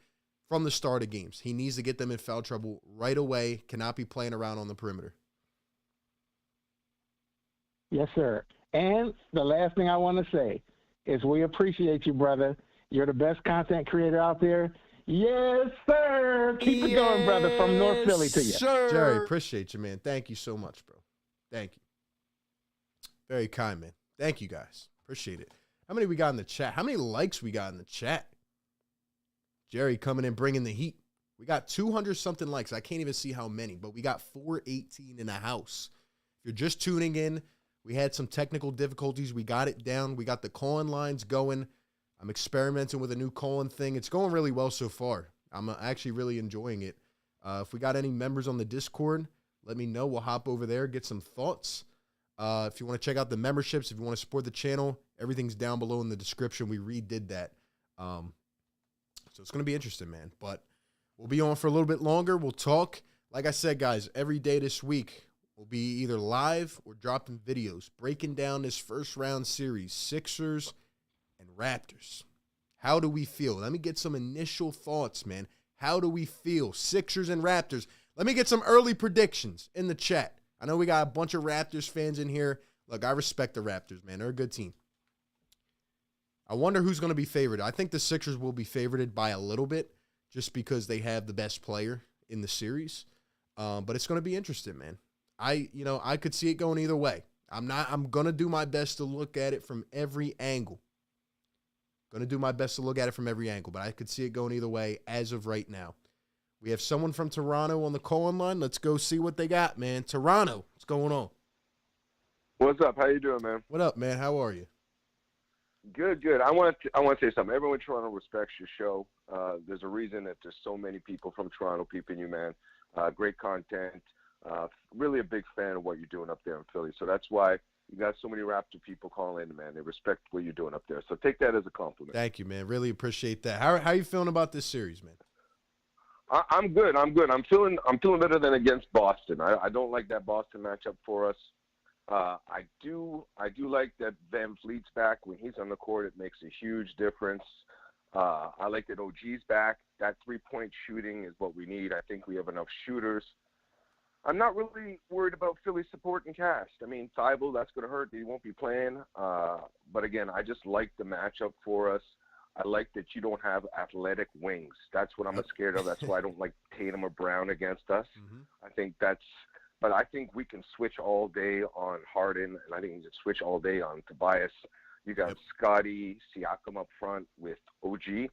from the start of games. He needs to get them in foul trouble right away, cannot be playing around on the perimeter. Yes, sir. And the last thing I want to say is we appreciate you, brother. You're the best content creator out there. Yes, sir. Keep it going, brother, from North Philly to you. Sure. Jerry, appreciate you, man. Thank you so much, bro. Thank you. Very kind, man. Thank you, guys. Appreciate it. How many we got in the chat? How many likes we got in the chat? Jerry coming in, bringing the heat. We got 200-something likes. I can't even see how many, but we got 418 in the house. If you're just tuning in, we had some technical difficulties. We got it down. We got the call-in lines going. I'm experimenting with a new call-in thing. It's going really well so far. I'm actually really enjoying it. If we got any members on the Discord, let me know. We'll hop over there, get some thoughts. If you want to check out the memberships, if you want to support the channel, everything's down below in the description. We redid that. So it's going to be interesting, man. But we'll be on for a little bit longer. We'll talk. Like I said, guys, every day this week, we'll be either live or dropping videos, breaking down this first round series, Sixers and Raptors. How do we feel? Let me get some initial thoughts, man. How do we feel? Sixers and Raptors. Let me get some early predictions in the chat. I know we got a bunch of Raptors fans in here. Look, I respect the Raptors, man. They're a good team. I wonder who's going to be favored. I think the Sixers will be favored by a little bit just because they have the best player in the series. But it's going to be interesting, man. I could see it going either way. I'm going to do my best to look at it from every angle. But I could see it going either way as of right now. We have someone from Toronto on the call-in line. Let's go see what they got, man. Toronto, what's going on? What's up? How you doing, man? What up, man? How are you? Good. I want to say something. Everyone in Toronto respects your show. There's a reason that there's so many people from Toronto peeping you, man. Great content. Really a big fan of what you're doing up there in Philly. So that's why you got so many Raptor people calling in, man. They respect what you're doing up there. So take that as a compliment. Thank you, man. Really appreciate that. How are you feeling about this series, man? I'm good. I'm feeling better than against Boston. I don't like that Boston matchup for us. I do like that Van Vliet's back. When he's on the court, it makes a huge difference. I like that OG's back. That three-point shooting is what we need. I think we have enough shooters. I'm not really worried about Philly support and cast. I mean, Thibault, that's going to hurt. He won't be playing. But again, I just like the matchup for us. I like that you don't have athletic wings. That's what I'm scared of. That's why I don't like Tatum or Brown against us. Mm-hmm. But I think we can switch all day on Harden, and I think we can switch all day on Tobias. You got Scotty, Siakam up front with OG.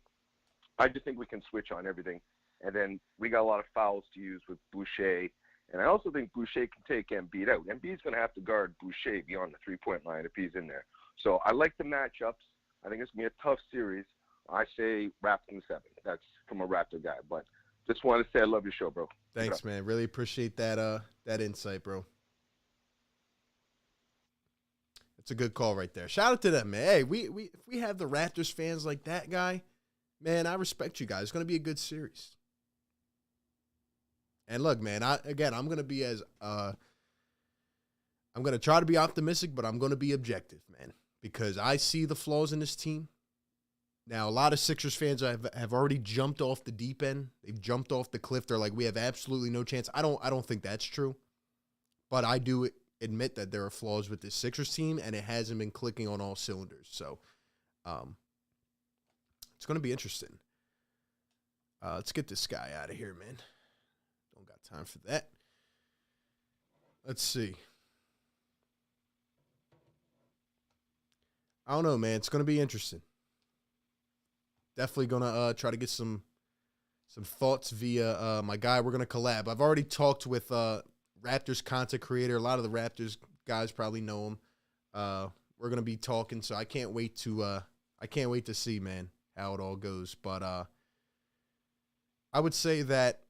I just think we can switch on everything. And then we got a lot of fouls to use with Boucher. And I also think Boucher can take Embiid out. Embiid's going to have to guard Boucher beyond the three-point line if he's in there. So I like the matchups. I think it's going to be a tough series. I say Raptors in 7. That's from a Raptor guy. But just wanted to say I love your show, bro. Thanks, man. Really appreciate that insight, bro. That's a good call right there. Shout out to them, man. Hey, if we have the Raptors fans like that guy, man, I respect you guys. It's going to be a good series. And look, man, I'm going to be I'm going to try to be optimistic, but I'm going to be objective, man, because I see the flaws in this team. Now, a lot of Sixers fans have already jumped off the deep end. They've jumped off the cliff. They're like, we have absolutely no chance. I don't think that's true. But I do admit that there are flaws with this Sixers team, and it hasn't been clicking on all cylinders. So it's going to be interesting. Let's get this guy out of here, man. Don't got time for that. Let's see. I don't know, man. It's going to be interesting. Definitely going to try to get some thoughts via my guy. We're going to collab. I've already talked with Raptors content creator. A lot of the Raptors guys probably know him. We're going to be talking, so I can't wait to see, man, how it all goes. But I would say that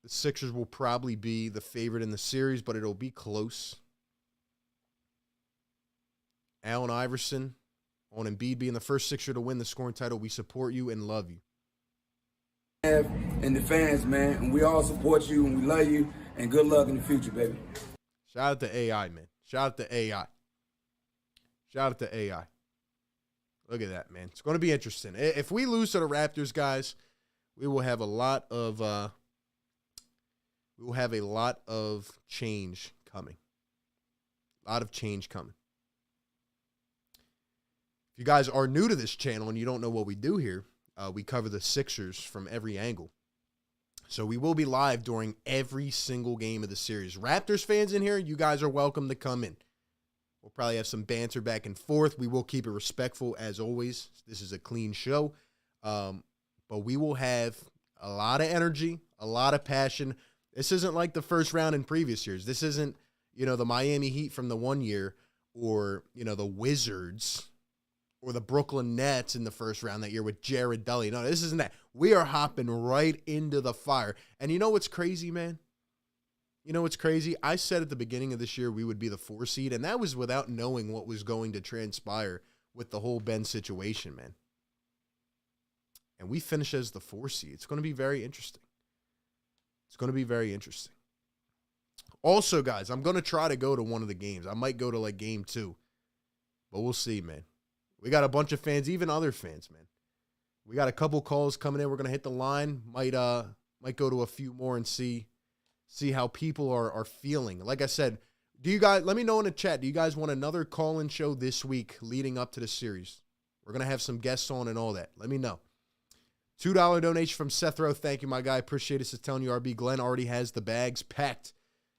the Sixers will probably be the favorite in the series, but it'll be close. Allen Iverson on Embiid being the first Sixer to win the scoring title. We support you and love you. And the fans, man, and we all support you and we love you, and good luck in the future, baby. Shout out to AI, man. Shout out to AI. Shout out to AI. Look at that, man. It's going to be interesting. If we lose to the Raptors, guys, we will have a lot of change coming. A lot of change coming. If you guys are new to this channel and you don't know what we do here, we cover the Sixers from every angle. So we will be live during every single game of the series. Raptors fans in here, you guys are welcome to come in. We'll probably have some banter back and forth. We will keep it respectful as always. This is a clean show. But we will have a lot of energy, a lot of passion. This isn't like the first round in previous years. This isn't, the Miami Heat from the one year or, the Wizards or the Brooklyn Nets in the first round that year with Jared Dudley. No, this isn't that. We are hopping right into the fire. And you know what's crazy, man? You know what's crazy? I said at the beginning of this year we would be the 4 seed, and that was without knowing what was going to transpire with the whole Ben situation, man. And we finish as the 4 seed. It's going to be very interesting. It's going to be very interesting. Also, guys, I'm going to try to go to one of the games. I might go to like game 2, but we'll see, man. We got a bunch of fans, even other fans, man. We got a couple calls coming in. We're going to hit the line. Might go to a few more and see how people are feeling. Like I said, do you guys, let me know in the chat, do you guys want another call-in show this week leading up to the series? We're going to have some guests on and all that. Let me know. $2 donation from Seth Rowe. Thank you, my guy. Appreciate it. Just telling you, RB Glenn already has the bags packed.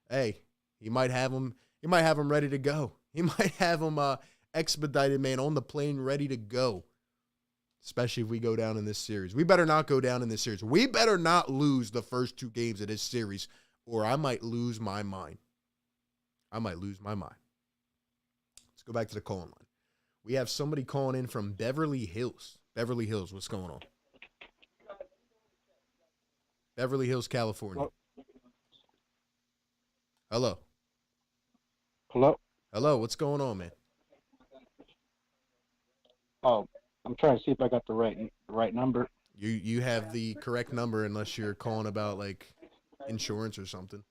Hey, he might have them ready to go. He might have them expedited, man, on the plane, ready to go. Especially if we go down in this series. We better not go down in this series. We better not lose the first 2 games of this series, or I might lose my mind. Let's go back to the calling line. We have somebody calling in from Beverly Hills. Beverly Hills, what's going on? Beverly Hills, California. Hello. Hello, what's going on, man? Oh, I'm trying to see if I got the right number. You have the correct number unless you're calling about like insurance or something.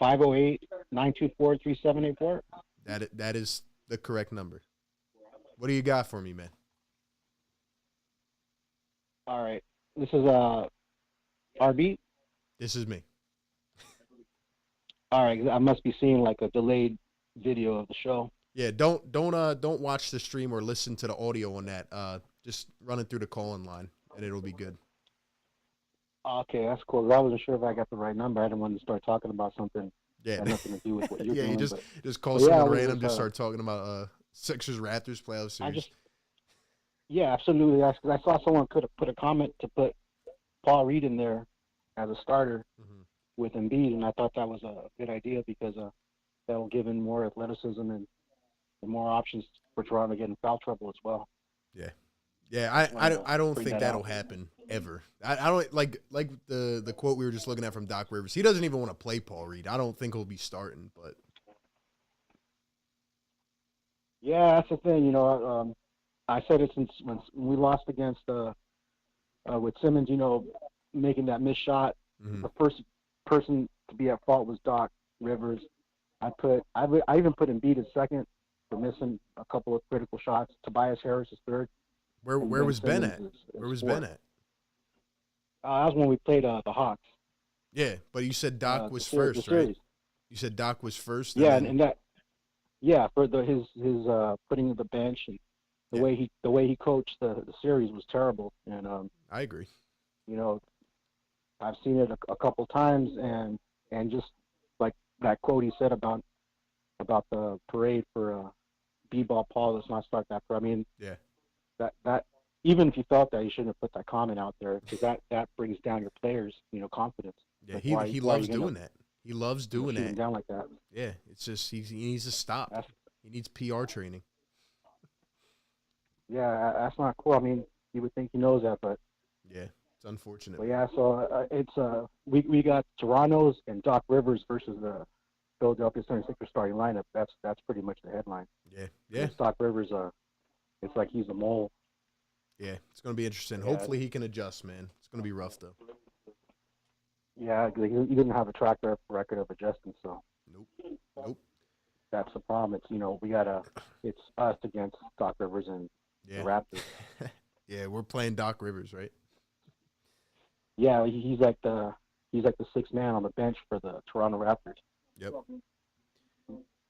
508-924-3784. That is the correct number. What do you got for me, man? All right. This is RB. This is me. All right, I must be seeing like a delayed video of the show. Yeah, don't watch the stream or listen to the audio on that. Just run it through the call-in line, and it'll be good. Okay, that's cool. I wasn't sure if I got the right number. I didn't want to start talking about something that had nothing to do with what you're doing. Yeah, you just call someone random, just start talking about Sixers Raptors playoff series. Yeah, absolutely. I saw someone could have put a comment to put Paul Reed in there as a starter with Embiid, and I thought that was a good idea because that will give him more athleticism and more options for Toronto to get in foul trouble as well. Yeah. I don't think that'll happen ever. I don't like the quote we were just looking at from Doc Rivers. He doesn't even want to play Paul Reed. I don't think he'll be starting, but Yeah, that's the thing. I said it since when we lost against with Simmons. Making that missed shot. Mhm. The first person to be at fault was Doc Rivers. I even put Embiid as second for missing a couple of critical shots. Tobias Harris is third. Where and where Ben was Ben Simmons at? is Where was fourth. Ben at? That was when we played the Hawks. Yeah, but you said Doc was The first, right? series. You said Doc was first. Yeah, and then, and that. Yeah, for his putting in the bench and the way he coached the series was terrible. And I agree. I've seen it a couple times, and just like that quote he said about the parade for B-ball Paul, let's not start that. I mean, yeah, that even if you thought that, you shouldn't have put that comment out there, because that brings down your players' confidence. yeah. Like, He why are loves you gonna doing that. He loves doing shoot him that. down like that? Yeah, it's just he needs to stop. He needs PR training. Yeah, that's not cool. I mean, you would think he knows that, but Yeah, it's unfortunate. But yeah, so it's we got Toronto's and Doc Rivers versus the Philadelphia 76ers starting lineup. That's pretty much the headline. Yeah, yeah, It's Doc Rivers, it's like he's a mole. yeah. It's gonna be interesting. Yeah. Hopefully he can adjust, man. It's gonna be rough though. Yeah, he didn't have a track record of adjusting, so Nope. that's the problem. It's us against Doc Rivers and Yeah. the Raptors. Yeah, we're playing Doc Rivers, right? Yeah, he's like the sixth man on the bench for the Toronto Raptors. Yep.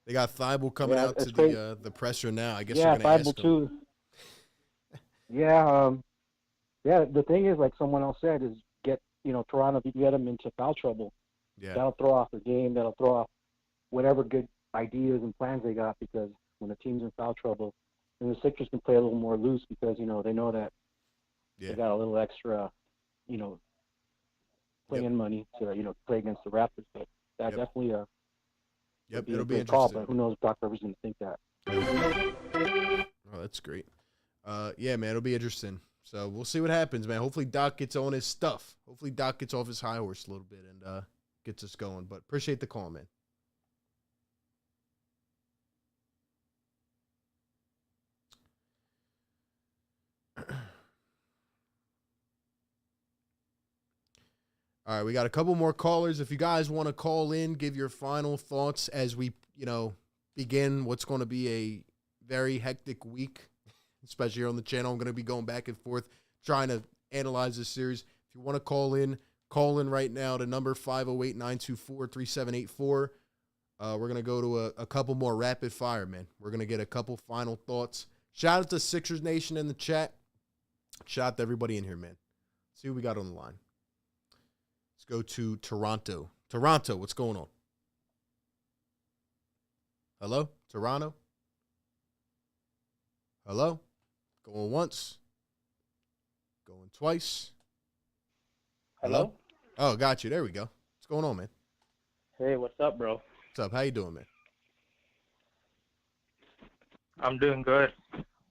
They got Thibault coming Yeah, out to it's great. the presser now. I guess Yeah, they're gonna ask Thibault him. too. Yeah, the thing is, like someone else said, is get Toronto, if you get them into foul trouble, Yeah. that'll throw off the game. That'll throw off whatever good ideas and plans they got, because when the team's in foul trouble, then the Sixers can play a little more loose, because they know that they got a little extra, playing money to play against the Raptors. But that definitely would be It'll a be great call. interesting. But who knows if Doc Rivers going to think that. Oh, that's great. Yeah, man, it'll be interesting. So we'll see what happens, man. Hopefully Doc gets on his stuff. Hopefully Doc gets off his high horse a little bit and gets us going. But appreciate the call, man. All right, we got a couple more callers. If you guys want to call in, give your final thoughts as we, begin what's going to be a very hectic week, especially here on the channel. I'm going to be going back and forth trying to analyze this series. If you want to call in right now to number 508-924-3784. We're going to go to a couple more rapid fire, man. We're going to get a couple final thoughts. Shout out to Sixers Nation in the chat. Shout out to everybody in here, man. Let's see who we got on the line. Let's go to Toronto. Toronto, what's going on? Hello? Toronto? Hello? Going once. Going twice. Hello? Oh, got you. There we go. What's going on, man? Hey, what's up, bro? What's up? How you doing, man? I'm doing good.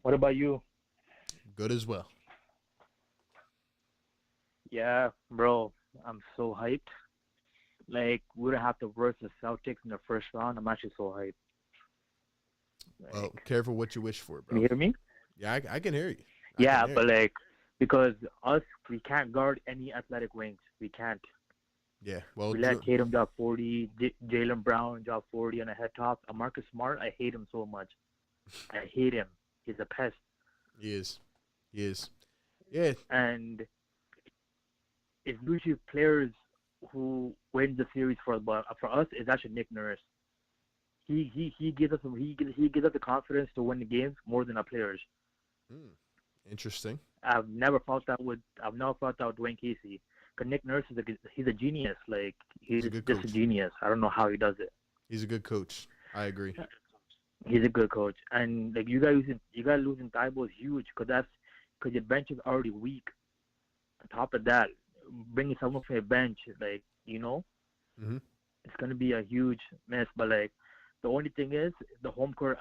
What about you? Good as well. Yeah, bro. I'm so hyped. Like, we don't have to verse the Celtics in the first round. I'm actually so hyped. Well, careful what you wish for, bro. Can you hear me? Yeah, I can hear you. Yeah, but like, because us, we can't guard any athletic wings. We can't. Yeah, well, We let Tatum drop 40, Jalen Brown drop 40 on a head top. And Marcus Smart, I hate him so much. I hate him. He's a pest. He is. Yeah. And it's usually players who win the series for us. But for us, it's actually Nick Nurse. He gives us the confidence to win the games more than our players. Interesting. I've never felt that with Dwayne Casey. Cause Nick Nurse he's a genius. Like he's a good just coach. a genius. I don't know how he does it. He's a good coach. I agree. He's a good coach, and like you guys losing Thibault is huge because your bench is already weak. On top of that, bringing someone from your bench, like Mm-hmm. it's gonna be a huge mess. But like the only thing is the home court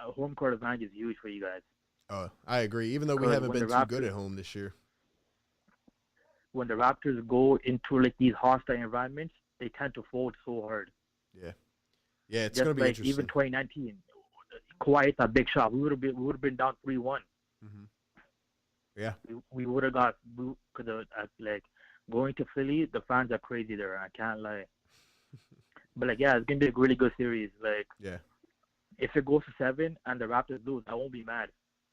advantage is huge for you guys. Oh, I agree. Even though we Because haven't when been the too good Raptors- at home this year. When the Raptors go into like these hostile environments, they tend to fold so hard. Yeah. Yeah, it's Just gonna be like interesting. even 2019, Kawhi hit that big shot, we would have been down 3-1. Yeah. We would have got because like going to Philly, the fans are crazy there. I can't lie. But like, yeah, it's gonna be a really good series. Like, yeah, if it goes to 7 and the Raptors lose, I won't be mad.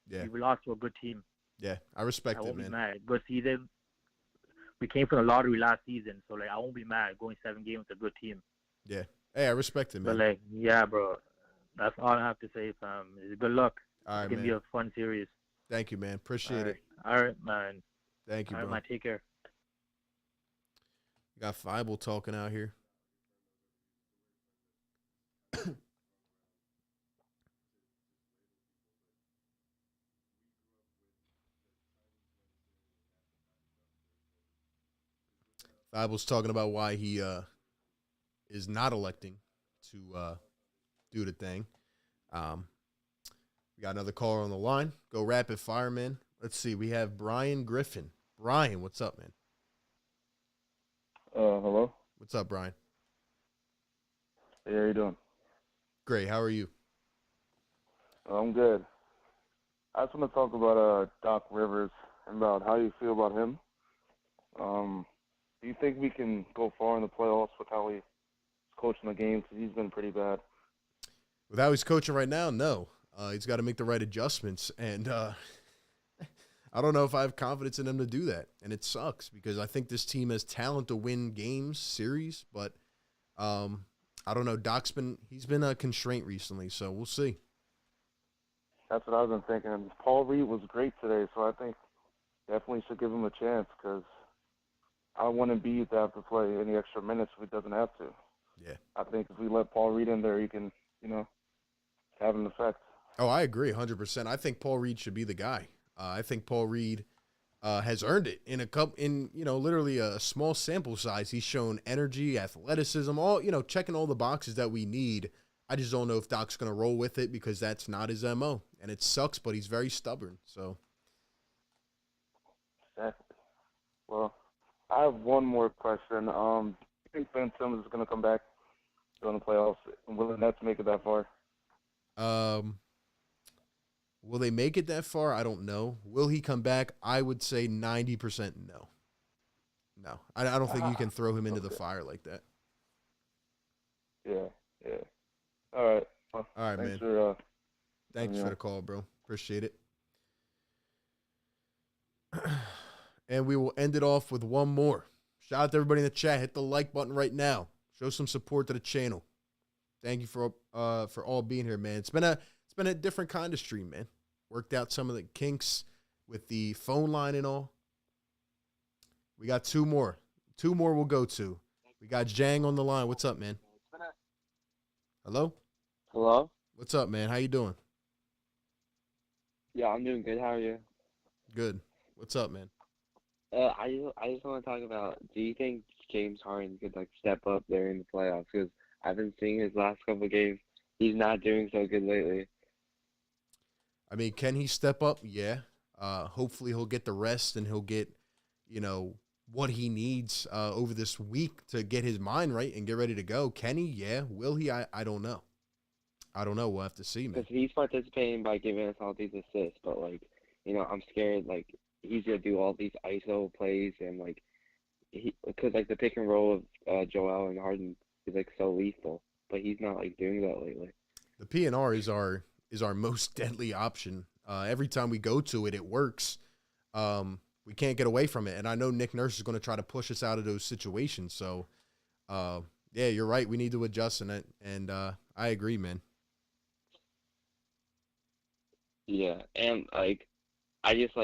Yeah. We lost to a good team. Yeah, I respect I it, won't be man. mad. Good season. We came from the lottery last season, so like I won't be mad going 7 games with a good team. Yeah. Hey, I respect it, man. But like, yeah, bro, that's all I have to say, fam. Good luck. All right, It's gonna man. be a fun series. Thank you, man. Appreciate it. All right, man. Thank you, All right, bro. man. Take care. We got Feibel talking out here. Feibel's talking about why he is not electing to do the thing. We got another caller on the line. Go rapid fire, man. Let's see. We have Brian Griffin. Brian, what's up, man? Hello. What's up, Brian? Hey, how you doing? Great. How are you? I'm good. I just want to talk about Doc Rivers and about how you feel about him. Do you think we can go far in the playoffs with how he's coaching the game? Because he's been pretty bad. With how he's coaching right now, no. He's got to make the right adjustments, and I don't know if I have confidence in him to do that. And it sucks because I think this team has talent to win games, series, but I don't know. He's been a constraint recently, so we'll see. That's what I've been thinking. And Paul Reed was great today, so I think definitely should give him a chance because I don't want Embiid to have to play any extra minutes if he doesn't have to. Yeah. I think if we let Paul Reed in there, he can, have an effect. Oh, I agree 100%. I think Paul Reed should be the guy. I think Paul Reed has earned it in literally a small sample size. He's shown energy, athleticism, all, checking all the boxes that we need. I just don't know if Doc's going to roll with it because that's not his MO. And it sucks, but he's very stubborn. So. Exactly. Well, I have one more question. Do you think Ben Simmons is going to come back during the playoffs? And will the Nets make it that far? Will they make it that far? I don't know. Will he come back? I would say 90% no. No. I don't think you can throw him into the fire like that. Yeah. All right. Well, all right, thanks man. Thanks for the call, bro. Appreciate it. And we will end it off with one more. Shout out to everybody in the chat. Hit the like button right now. Show some support to the channel. Thank you for all being here, man. It's been a different kind of stream, man. Worked out some of the kinks with the phone line and all. We got two more. Two more we'll go to. We got Jang on the line. What's up, man? Hello? Hello? What's up, man? How you doing? Yeah, I'm doing good. How are you? Good. What's up, man? I just want to talk about, do you think James Harden could, step up there in the playoffs? Because I've been seeing his last couple of games. He's not doing so good lately. I mean, can he step up? Yeah. Hopefully he'll get the rest and he'll get, what he needs over this week to get his mind right and get ready to go. Can he? Yeah. Will he? I don't know. I don't know. We'll have to see, man. Because he's participating by giving us all these assists, but, I'm scared, he's going to do all these ISO plays and, because, the pick and roll of Joel and Harden is, so lethal, but he's not, doing that lately. The PNR is our most deadly option. Every time we go to it, it works. We can't get away from it. And I know Nick Nurse is going to try to push us out of those situations. So, yeah, you're right. We need to adjust in it. And I agree, man. Yeah, and, I just,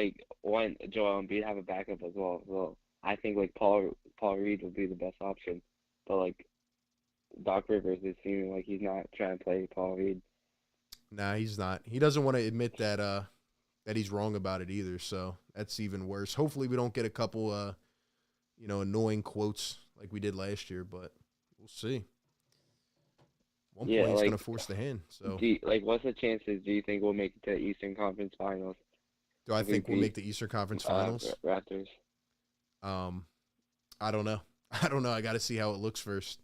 want Joel Embiid to have a backup as well. So I think, Paul Reed would be the best option. But, Doc Rivers is seeming like he's not trying to play Paul Reed. Nah, he's not. He doesn't want to admit that that he's wrong about it either. So that's even worse. Hopefully we don't get a couple, annoying quotes like we did last year, but we'll see. One point he's going to force the hand. So, what's the chances? Do you think we'll make it to Eastern Conference Finals? Do I think we'll make the Eastern Conference Finals? Raptors. I don't know. I got to see how it looks first.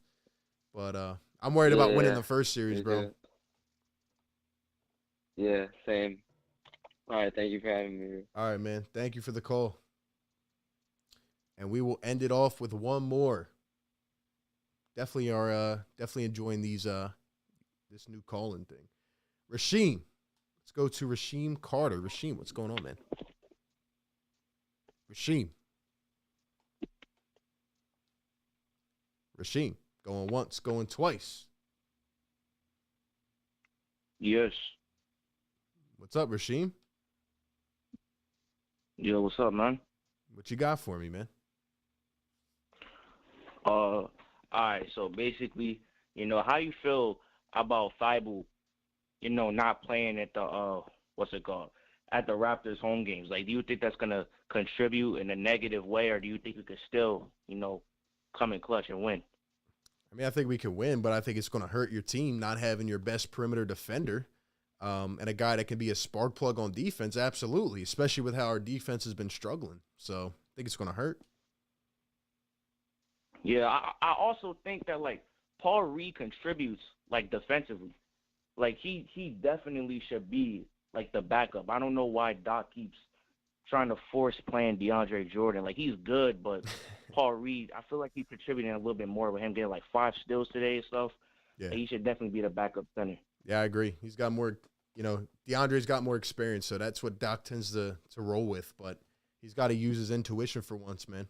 But I'm worried about winning the first series, bro. Yeah, same. All right, thank you for having me. All right, man. Thank you for the call. And we will end it off with one more. Definitely enjoying these this new calling thing. Rasheem. Let's go to Rasheem Carter. Rasheem, what's going on, man? Rasheem. Rasheem. Going once, going twice. Yes. What's up, Rasheem? Yo, what's up, man? What you got for me, man? All right. So basically, how you feel about Thibault, not playing at the what's it called, at the Raptors home games? Like, do you think that's gonna contribute in a negative way, or do you think we could still, come in clutch and win? I mean, I think we could win, but I think it's going to hurt your team not having your best perimeter defender and a guy that can be a spark plug on defense. Absolutely, especially with how our defense has been struggling. So I think it's going to hurt. Yeah, I also think that like Paul Reed contributes like defensively. Like he definitely should be like the backup. I don't know why Doc keeps trying to force playing DeAndre Jordan. Like, he's good, but Paul Reed, I feel like he's contributing a little bit more with him getting like 5 steals today and stuff. Yeah. Like, he should definitely be the backup center. Yeah, I agree. He's got more, DeAndre's got more experience, so that's what Doc tends to roll with. But he's got to use his intuition for once, man.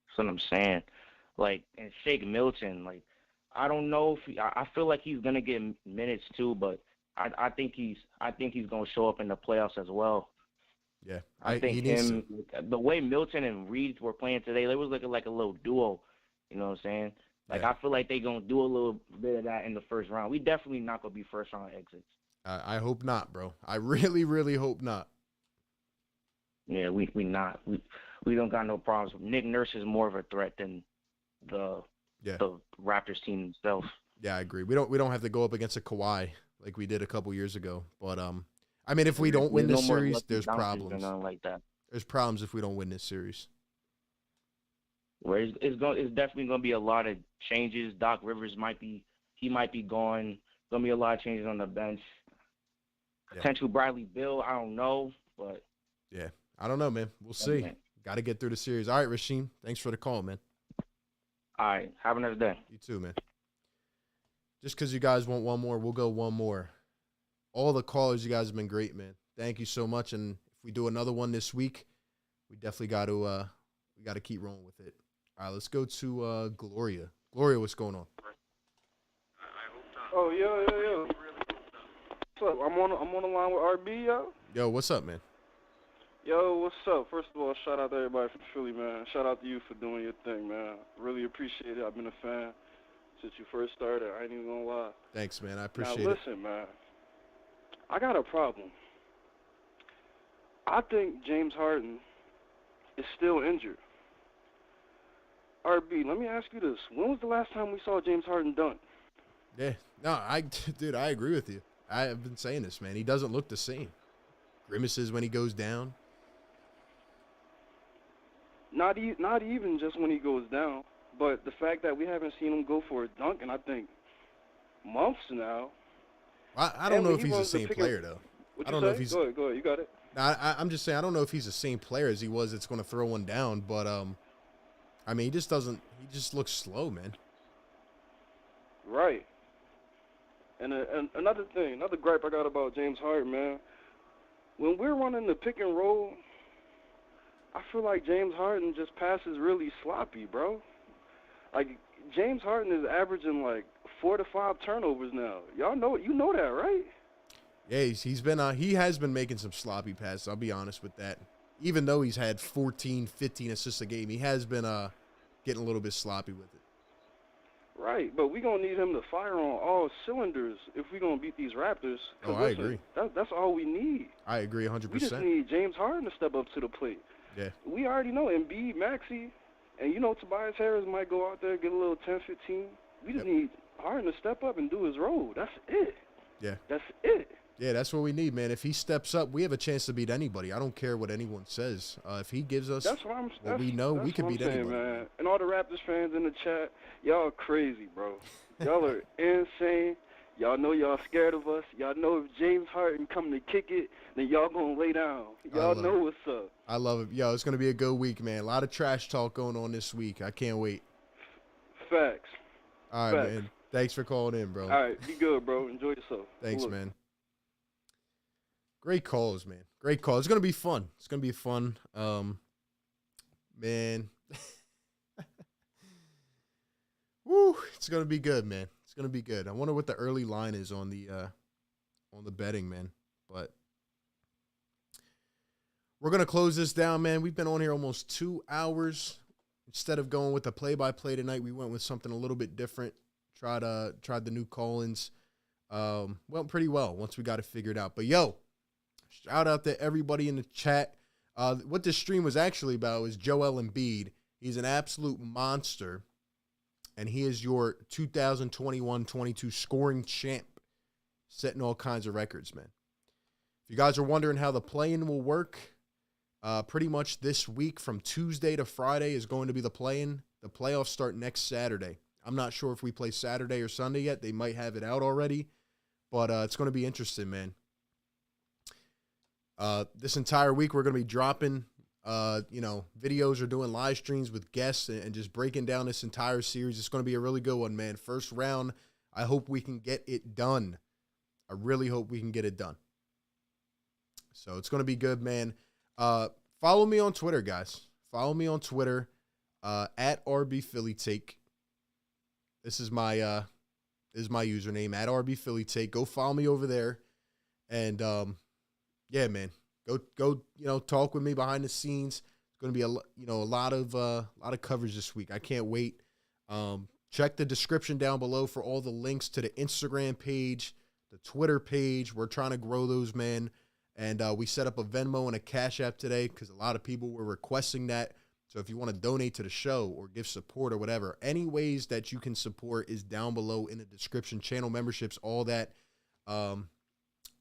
That's what I'm saying. Like, and Shake Milton, like, I don't know if I feel like he's gonna get minutes too, but I think he's gonna show up in the playoffs as well. Yeah, I think the way Milton and Reed were playing today, they was looking like a little duo. You know what I'm saying? Like, yeah. I feel like they gonna do a little bit of that in the first round. We definitely not gonna be first round exits. I hope not, bro. I really, really hope not. Yeah, we not. We don't got no problems. Nick Nurse is more of a threat than the Raptors team themselves. Yeah, I agree. We don't have to go up against a Kawhi like we did a couple years ago. But I mean, if we don't win this series, there's problems. Like that. There's problems if we don't win this series. Where it's definitely gonna be a lot of changes. Doc Rivers might be gone. Gonna be a lot of changes on the bench. Potential Bradley Beal, I don't know, but yeah, I don't know, man. We'll see. Got to get through the series. All right, Rasheem, thanks for the call, man. All right, have a nice day. You too, man. Just because you guys want one more, we'll go one more. All the callers, you guys have been great, man. Thank you so much. And if we do another one this week, we definitely got to keep rolling with it. All right, let's go to Gloria. Gloria, what's going on? Oh, yo. What's up? I'm on the line with RB, yo. Yo, what's up, man? Yo, what's up? First of all, shout out to everybody from Philly, man. Shout out to you for doing your thing, man. Really appreciate it. I've been a fan since you first started. I ain't even gonna lie. Thanks, man. I appreciate it. Now, listen, man. I got a problem. I think James Harden is still injured. RB, let me ask you this. When was the last time we saw James Harden dunk? Yeah. No, dude, I agree with you. I have been saying this, man. He doesn't look the same. Grimaces when he goes down. Not even just when he goes down, but the fact that we haven't seen him go for a dunk in, I think, months now. I don't know if he's the same player, though. What'd I don't you know say? if he's. Go ahead, you got it. I'm just saying I don't know if he's the same player as he was that's going to throw one down, but I mean, he just looks slow, man. Right. And another thing, another gripe I got about James Harden, man. When we're running the pick and roll, I feel like James Harden just passes really sloppy, bro. Like, James Harden is averaging like 4 to 5 turnovers now. You know that, right? Yeah, he has been making some sloppy passes. I'll be honest with that. Even though he's had 14, 15 assists a game, he has been getting a little bit sloppy with it. Right, but we're going to need him to fire on all cylinders if we're going to beat these Raptors. Oh, I agree. That's all we need. I agree 100%. We just need James Harden to step up to the plate. Yeah. We already know Embiid, Maxey, and Tobias Harris might go out there, get a little 10, 15. We just need Harden to step up and do his role. That's it. Yeah. That's it. Yeah, that's what we need, man. If he steps up, we have a chance to beat anybody. I don't care what anyone says. If he gives us what we know, we can beat anybody. Man. And all the Raptors fans in the chat, y'all crazy, bro. Y'all are insane. Y'all know y'all scared of us. Y'all know if James Harden come to kick it, then y'all gonna lay down. Y'all know what's up. I love it. Yo, it's going to be a good week, man. A lot of trash talk going on this week. I can't wait. Facts. All right, Facts. man. Thanks for calling in, bro. All right, be good, bro. Enjoy yourself. Thanks, Look. man. Great calls, man. Great calls. It's going to be fun. It's going to be fun. Man. Woo, it's going to be good, man. It's going to be good. I wonder what the early line is on the betting, man. But we're going to close this down, man. We've been on here almost 2 hours. Instead of going with the play-by-play tonight, we went with something a little bit different. Tried the new call-ins. Went pretty well once we got it figured out. But, yo, shout out to everybody in the chat. What this stream was actually about is Joel Embiid. He's an absolute monster, and he is your 2021-22 scoring champ, setting all kinds of records, man. If you guys are wondering how the play-in will work, pretty much this week from Tuesday to Friday is going to be the play-in. The playoffs start next Saturday. I'm not sure if we play Saturday or Sunday yet. They might have it out already, but it's going to be interesting, man. This entire week we're going to be dropping, videos or doing live streams with guests and just breaking down this entire series. It's going to be a really good one, man. First round, I hope we can get it done. I really hope we can get it done. So it's going to be good, man. Follow me on Twitter, guys. Follow me on Twitter, at RBPhillyTake. This is my username, at RBPhillyTake. Go follow me over there. And, yeah, man, go, talk with me behind the scenes. It's going to be a lot of coverage this week. I can't wait. Check the description down below for all the links to the Instagram page, the Twitter page. We're trying to grow those, man. And we set up a Venmo and a Cash App today because a lot of people were requesting that. So if you want to donate to the show or give support or whatever, any ways that you can support is down below in the description. Channel memberships, all that.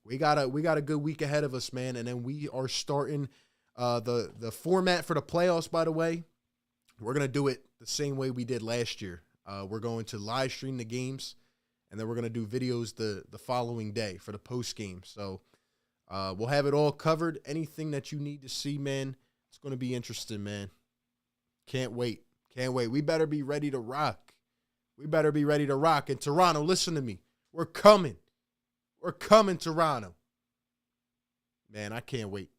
We got a good week ahead of us, man. And then we are starting the format for the playoffs, by the way. We're going to do it the same way we did last year. We're going to live stream the games, and then we're going to do videos the following day for the post game. So we'll have it all covered. Anything that you need to see, man, it's going to be interesting, man. Can't wait. Can't wait. We better be ready to rock. We better be ready to rock. And Toronto, listen to me. We're coming. We're coming, Toronto. Man, I can't wait.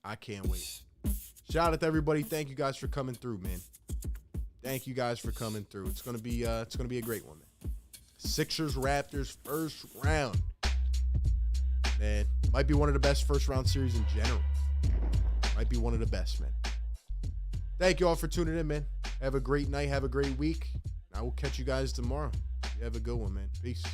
I can't wait. Shout out to everybody. Thank you guys for coming through, man. Thank you guys for coming through. It's gonna be a great one, man. Sixers Raptors first round. Man, might be one of the best first round series in general. Might be one of the best, man. Thank you all for tuning in, man. Have a great night. Have a great week. I will catch you guys tomorrow. You have a good one, man. Peace.